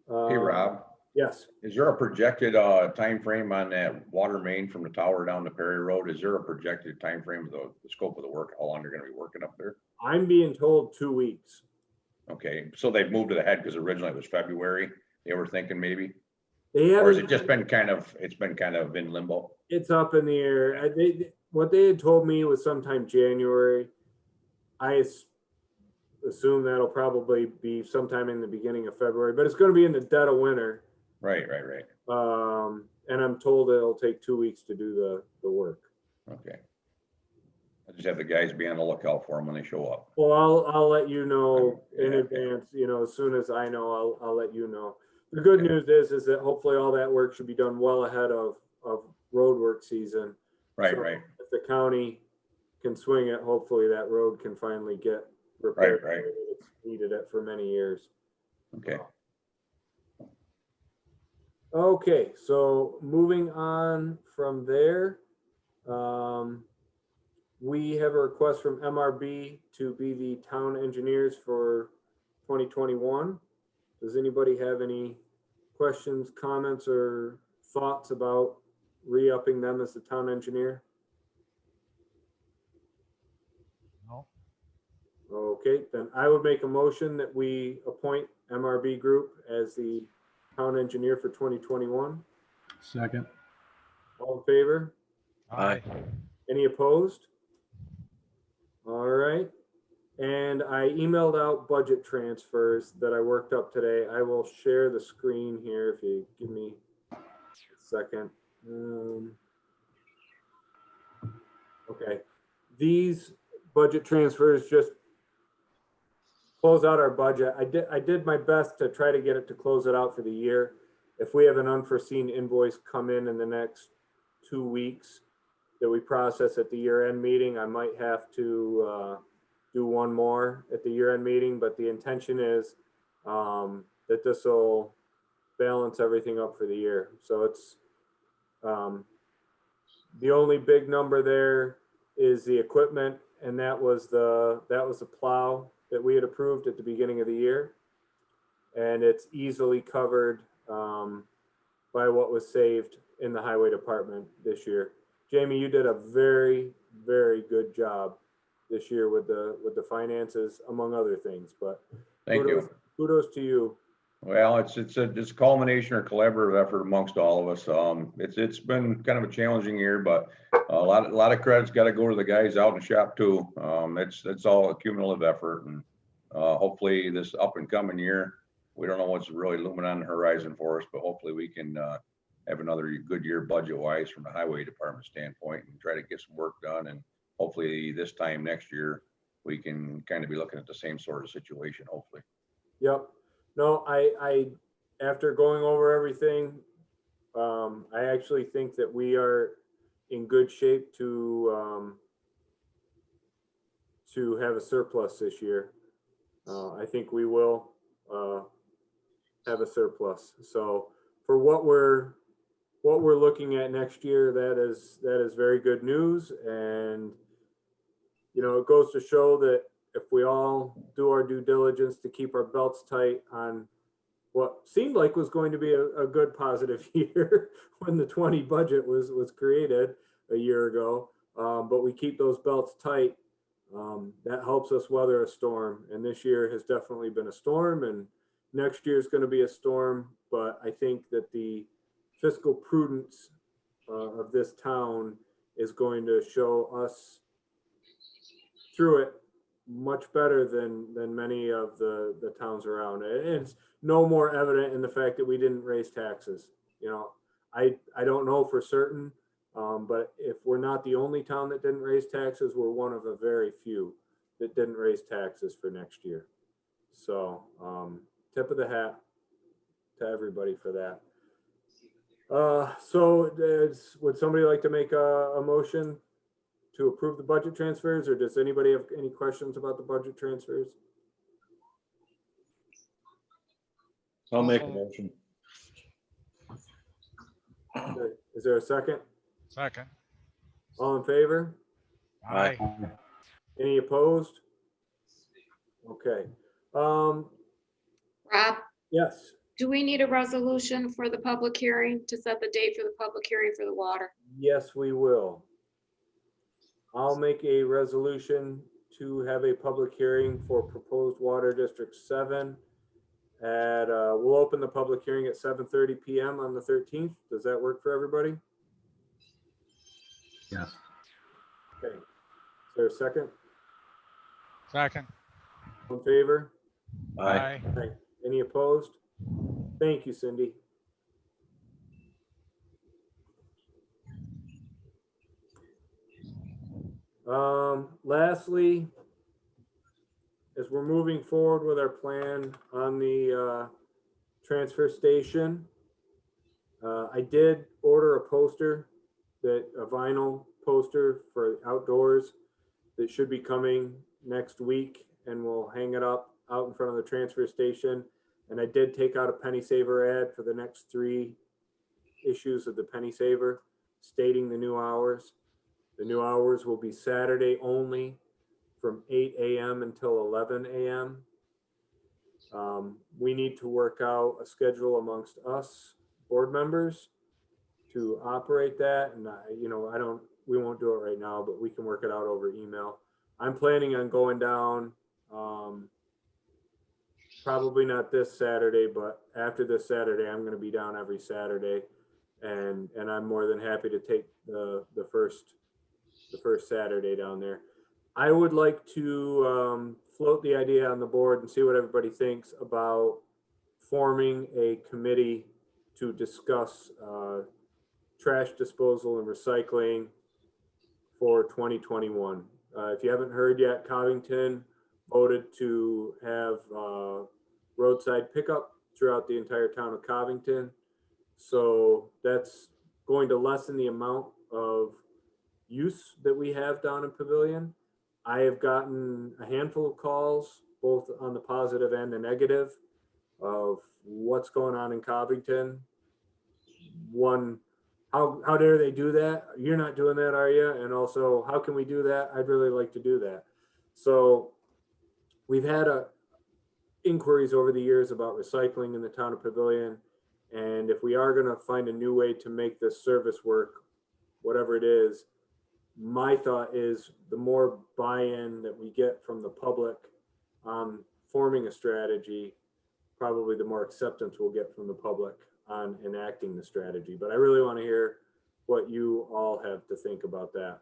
Hey, Rob, Yes. is there a projected time frame on that water main from the tower down to Perry Road? Is there a projected time frame of the scope of the work? How long they're going to be working up there? I'm being told 2 weeks. Okay, so they've moved it ahead because originally it was February. They were thinking maybe, They or has haven't, it just been it's been kind of in limbo? it's up in the air. What they had told me was sometime January. I assume that'll probably be sometime in the beginning of February, but it's going to be in the dead of winter. Right. And I'm told it'll take 2 weeks to do the work. Okay. I just have the guys be on the lookout for them when they show up. Well, I'll let you know in Yeah. advance, as soon as I know, I'll let you know. The good Okay. news is that hopefully all that work should be done well ahead of road work season. Right. So if the county can swing it, hopefully that road can finally get repaired. Right. It's needed it for many years. Okay. Okay, so moving on from there, we have a request from MRB to be the town engineers for 2021. Does anybody have any questions, comments, or thoughts about re-upping them as the town engineer? No, Okay, then I would make a motion that we appoint MRB Group as the town engineer for 2021. Second. All in favor? aye. Any opposed? All right. And I emailed out budget transfers that I worked up today. I will share the screen here if you give me a second. Okay, these budget transfers just close out our budget. I did my best to try to get it to close it out for the year. If we have an unforeseen invoice come in the next 2 weeks that we process at the year-end meeting, I might have to do one more at the year-end meeting, but the intention is that this will balance everything up for the year. So it's the only big number there is the equipment, and that was the plow that we had approved at the beginning of the year, and it's easily covered by what was saved in the highway department this year. Jamie, you did a very, very good job this year with the finances, among other things. But Thank you. Kudos to you. Well, it's a culmination or collaborative effort amongst all of us. It's been kind of a challenging year, but a lot of credit's got to go to the guys out in the shop too. It's all a cumulative effort, and hopefully this up and coming year, we don't know what's really looming on the horizon for us, but hopefully we can have another good year budget wise from the highway department standpoint and try to get some work done. And hopefully this time next year, we can kind of be looking at the same sort of situation, hopefully. Yep. No, I after going over everything, I actually think that we are in good shape to have a surplus this year. I think we will have a surplus. So for what we're looking at next year, that is very good news. And you know, it goes to show that if we all do our due diligence to keep our belts tight on what seemed like was going to be a good positive year when the 20 budget was created a year ago, but we keep those belts tight, that helps us weather a storm. And this year has definitely been a storm, and next year is going to be a storm. But I think that the fiscal prudence of this town is going to show us through it much better than many of the towns around. And it's no more evident in the fact that we didn't raise taxes. You know, I don't know for certain, but if we're not the only town that didn't raise taxes, we're one of a very few that didn't raise taxes for next year. So tip of the hat to everybody for that. So would somebody like to make a motion to approve the budget transfers, or does anybody have any questions about the budget transfers? I'll make a motion. Is there a second? Second. All in favor? Aye. Any opposed? Okay. Rob, Yes. do we need a resolution for the public hearing to set the date for the public hearing for the water? Yes, we will. I'll make a resolution to have a public hearing for proposed water district 7 at we'll open the public hearing at 7:30 p.m. on the 13th. Does that work for everybody? Yes. Okay. Is there a second? Second. All in favor? Aye. Aye. Any opposed? Thank you, Cindy. Lastly, as we're moving forward with our plan on the transfer station, I did order a poster, a vinyl poster for outdoors that should be coming next week, and we'll hang it up out in front of the transfer station. And I did take out a penny saver ad for the next 3 issues of the penny saver, stating the new hours. The new hours will be Saturday only from 8 a.m. until 11 a.m. We need to work out a schedule amongst us board members to operate that. And we won't do it right now, but we can work it out over email. I'm planning on going down, probably not this Saturday, but after this Saturday, I'm going to be down every Saturday, and I'm more than happy to take the first Saturday down there. I would like to float the idea on the board and see what everybody thinks about forming a committee to discuss trash disposal and recycling for 2021. If you haven't heard yet, Covington voted to have roadside pickup throughout the entire town of Covington. So that's going to lessen the amount of use that we have down in Pavilion. I have gotten a handful of calls, both on the positive and the negative, of what's going on in Covington. One, how dare they do that? You're not doing that, are you? And also, how can we do that? I'd really like to do that. So we've had inquiries over the years about recycling in the town of Pavilion. And if we are going to find a new way to make this service work, whatever it is, my thought is the more buy-in that we get from the public on forming a strategy, probably the more acceptance we'll get from the public on enacting the strategy. But I really want to hear what you all have to think about that.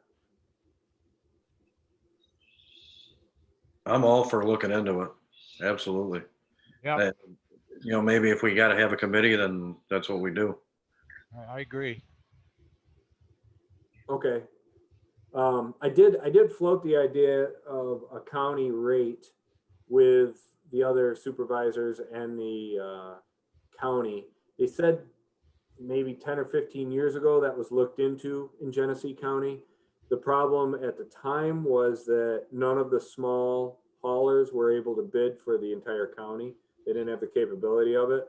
I'm all for looking into it. Absolutely. Yeah, You know, maybe if we got to have a committee, then that's what we do. I agree. Okay. I did float the idea of a county rate with the other supervisors and the county. They said maybe 10 or 15 years ago that was looked into in Genesee County. The problem at the time was that none of the small haulers were able to bid for the entire county. They didn't have the capability of it.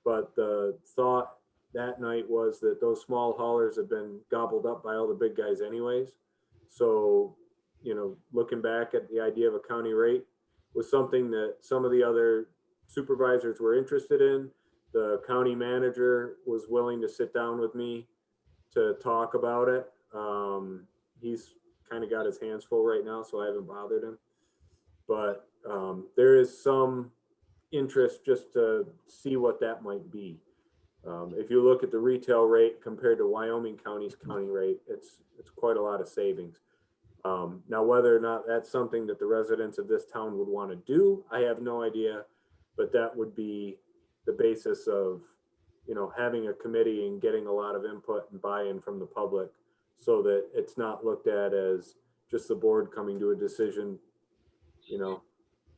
But the thought that night was that those small haulers have been gobbled up by all the big guys anyways. So, you know, looking back at the idea of a county rate was something that some of the other supervisors were interested in. The county manager was willing to sit down with me to talk about it. He's kind of got his hands full right now, so I haven't bothered him. But there is some interest just to see what that might be. If you look at the retail rate compared to Wyoming County's county rate, it's quite a lot of savings. Now, whether or not that's something that the residents of this town would want to do, I have no idea, but that would be the basis of, you know, having a committee and getting a lot of input and buy-in from the public so that it's not looked at as just the board coming to a decision, you know,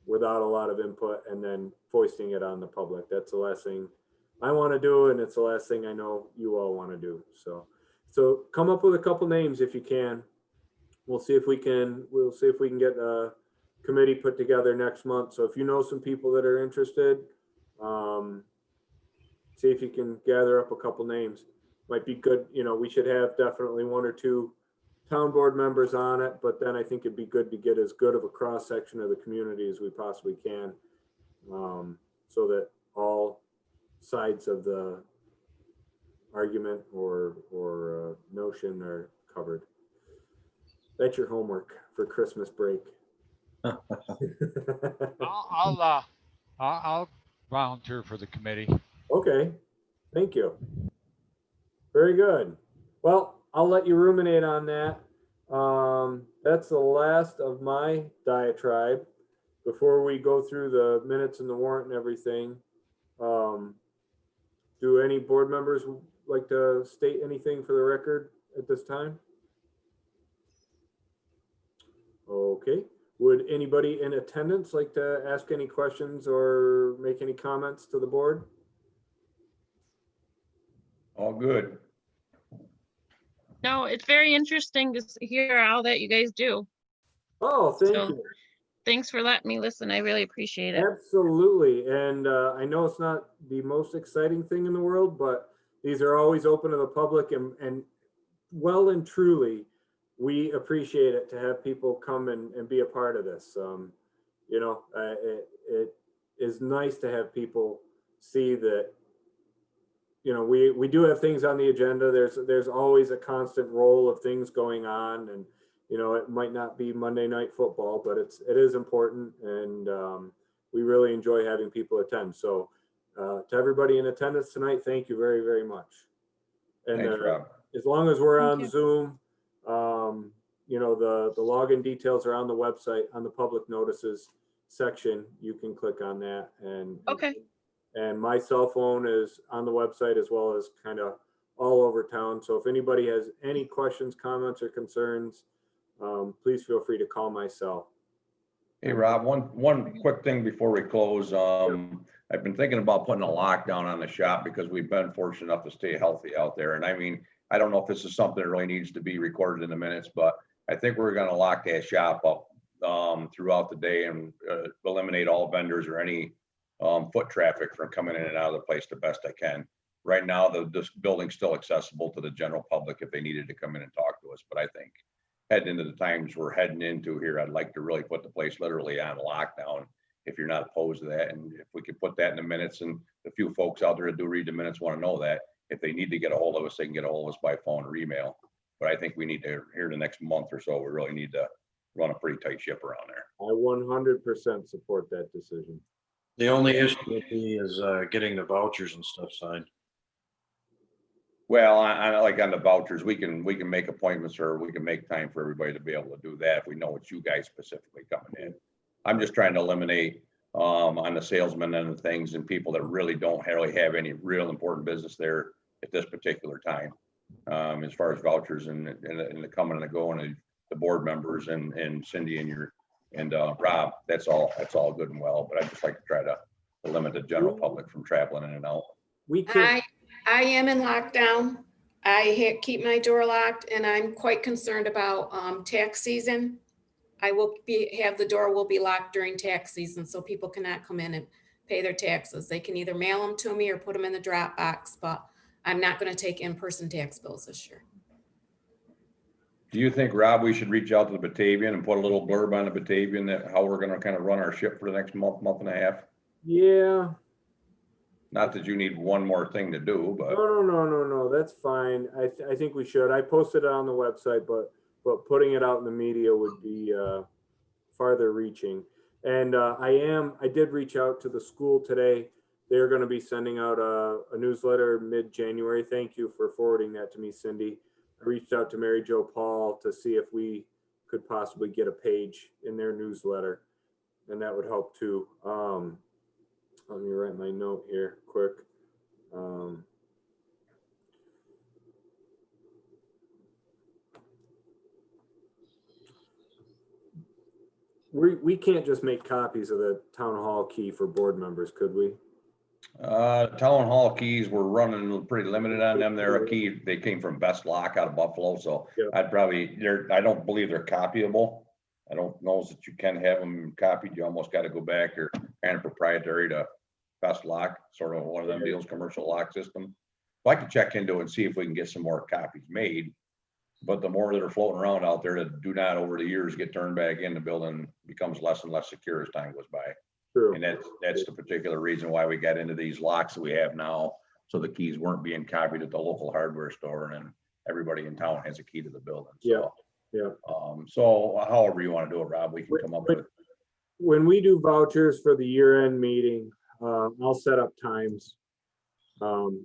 without a lot of input and then foisting it on the public. That's the last thing I want to do, and it's the last thing I know you all want to do. So come up with a couple names if you can. We'll see if we can get a committee put together next month. So if you know some people that are interested, see if you can gather up a couple names. Might be good. You know, we should have definitely 1 or 2 town board members on it, but then I think it'd be good to get as good of a cross section of the community as we possibly can, so that all sides of the argument or notion are covered. That's your homework for Christmas break. I'll volunteer for the committee. Okay, thank you. Very good. Well, I'll let you ruminate on that. That's the last of my diatribe. Before we go through the minutes and the warrant and everything, do any board members like to state anything for the record at this time? Okay. Would anybody in attendance like to ask any questions or make any comments to the board? All good. No, it's very interesting to hear all that you guys do. Oh, thank So, you. Thanks for letting me listen. I really appreciate it. Absolutely. And I know it's not the most exciting thing in the world, but these are always open to the public, and well and truly, we appreciate it to have people come and be a part of this. You know, it is nice to have people see that, you know, we do have things on the agenda. There's always a constant roll of things going on, and you know, it might not be Monday Night Football, but it is important, and we really enjoy having people attend. So to everybody in attendance tonight, thank you very, very much. And Thanks, Rob. as long as we're Thank on you. Zoom, you know, the login details are on the website, on the public notices. section, you can click on that and. Okay. And my cell phone is on the website as well as kind of all over town. So if anybody has any questions, comments, or concerns, please feel free to call my cell. Hey, Rob, one quick thing before we close. I've been thinking about putting a lockdown on the shop because we've been fortunate enough to stay healthy out there. And I mean, I don't know if this is something that really needs to be recorded in the minutes, but I think we're gonna lock that shop up throughout the day and eliminate all vendors or any foot traffic from coming in and out of the place the best I can. Right now, this building's still accessible to the general public if they needed to come in and talk to us. But I think heading into the times we're heading into here, I'd like to really put the place literally on lockdown if you're not opposed to that. And if we could put that in the minutes, and the few folks out there that do read the minutes want to know that if they need to get a hold of us, they can get a hold of us by phone or email. But I think we need to, here the next month or so, we really need to run a pretty tight ship around there. I 100% support that decision. The only issue would be is getting the vouchers and stuff signed. Well, I like on the vouchers, we can make appointments or we can make time for everybody to be able to do that if we know it's you guys specifically coming in. I'm just trying to eliminate on the salesmen and the things and people that really don't really have any real important business there at this particular time. As far as vouchers and the coming and the going and the board members and Cindy and Rob, that's all good and well, but I'd just like to try to limit the general public from traveling in and out. We can't. I am in lockdown. I keep my door locked, and I'm quite concerned about tax season. The door will be locked during tax season, so people cannot come in and pay their taxes. They can either mail them to me or put them in the drop box, but I'm not going to take in-person tax bills this year. Do you think, Rob, we should reach out to the Batavian and put a little blurb on the Batavian that how we're gonna kind of run our ship for the next month and a half? Yeah. Not that you need one more thing to do, but No, that's fine. I think we should. I posted it on the website, but putting it out in the media would be farther reaching. And I did reach out to the school today. They're going to be sending out a newsletter mid-January. Thank you for forwarding that to me, Cindy. I reached out to Mary Jo Paul to see if we could possibly get a page in their newsletter, and that would help too. Let me write my note here quick. We can't just make copies of the town hall key for board members, could we? town hall keys, we're running pretty limited on them. They're a key, they came from Best Lock out of Buffalo, so Yeah. I'd probably, I don't believe they're copyable. I don't know that you can have them copied. You almost got to go back or kind of proprietary to Best Lock, sort of one of them deals, commercial lock system. So I can check into it and see if we can get some more copies made. But the more that are floating around out there that do not over the years get turned back in, the building becomes less and less secure as time goes by. True. And that's the particular reason why we got into these locks that we have now. So the keys weren't being copied at the local hardware store, and everybody in town has a key to the building. So, Yeah. So however you want to do it, Rob, we can come up with. When we do vouchers for the year-end meeting, I'll set up times to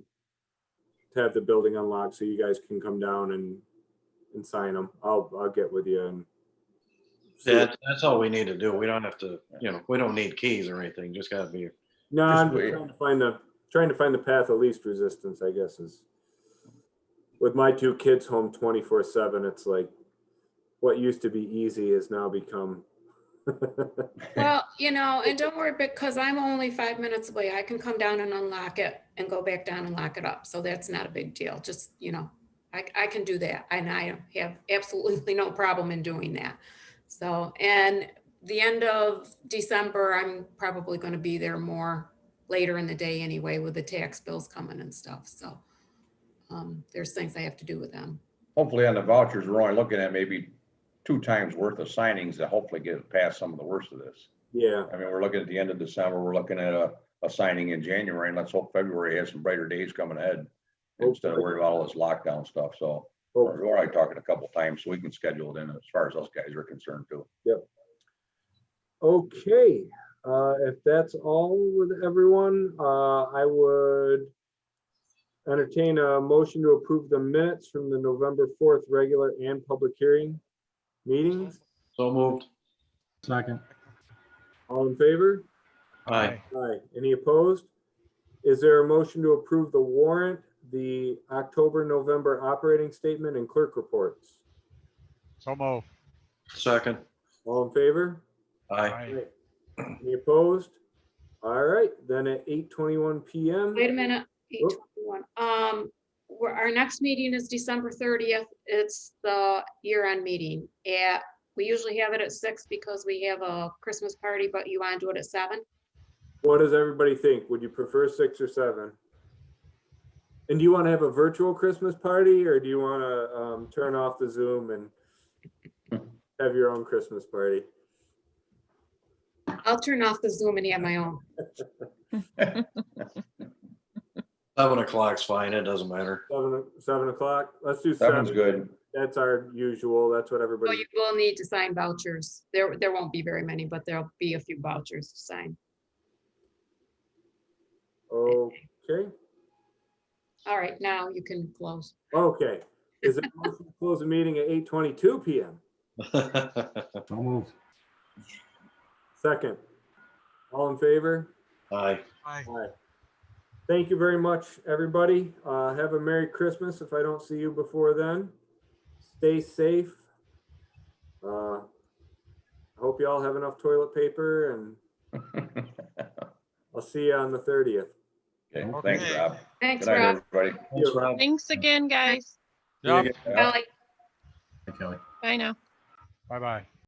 have the building unlocked so you guys can come down and sign them. I'll get with you and. Yeah, that's all we need to do. We don't have to, we don't need keys or anything. Just gotta be. No, I'm wait. trying to find the path of least resistance, I guess, is with my two kids home 24/7. It's like what used to be easy has now become. Well, and don't worry, because I'm only 5 minutes away. I can come down and unlock it and go back down and lock it up. So that's not a big deal. Just, I can do that. And I have absolutely no problem in doing that. So, and the end of December, I'm probably going to be there more later in the day anyway, with the tax bills coming and stuff. So there's things I have to do with them. Hopefully on the vouchers, we're only looking at maybe 2 times worth of signings to hopefully get past some of the worst of this. Yeah. I mean, we're looking at the end of December, we're looking at a signing in January, and let's hope February has some brighter days coming ahead instead of worrying about all this lockdown stuff. So we're already talking a couple times, so we can schedule it in as far as those guys are concerned too. Yep. Okay. If that's all with everyone, I would entertain a motion to approve the minutes from the November 4th regular and public hearing meetings. So moved. Second. All in favor? Aye. Aye. Any opposed? Is there a motion to approve the warrant, the October, November operating statement and clerk reports? So move. Second. All in favor? Aye. Aye. Any opposed? All right, then at 8:21 PM. Wait a minute, 8:21. Our next meeting is December 30th. It's the year-end meeting. We usually have it at 6 because we have a Christmas party, but you want to do it at 7? What does everybody think? Would you prefer 6 or 7? And do you want to have a virtual Christmas party, or do you want to turn off the Zoom and have your own Christmas party? I'll turn off the Zoom and have my own. 7 o'clock's fine. It doesn't matter. 7 o'clock? Let's do 7. Seven's good. That's our usual. That's what So everybody. you will need to sign vouchers. There won't be very many, but there'll be a few vouchers to sign. Okay. All right, now you can close. Okay. Is it motion to close the meeting at 8:22 PM? So moved. Second. All in favor? Aye. Aye. Aye. Thank you very much, everybody. Have a Merry Christmas if I don't see you before then. Stay safe. I hope you all have enough toilet paper, and I'll see you on the 30th. Okay, thanks, Okay. Rob. Thanks, Good night, Rob. everybody. Thanks, Rob. Thanks again, guys. Yep. Yeah. Kelly. Hey, Kelly. Bye now. Bye-bye.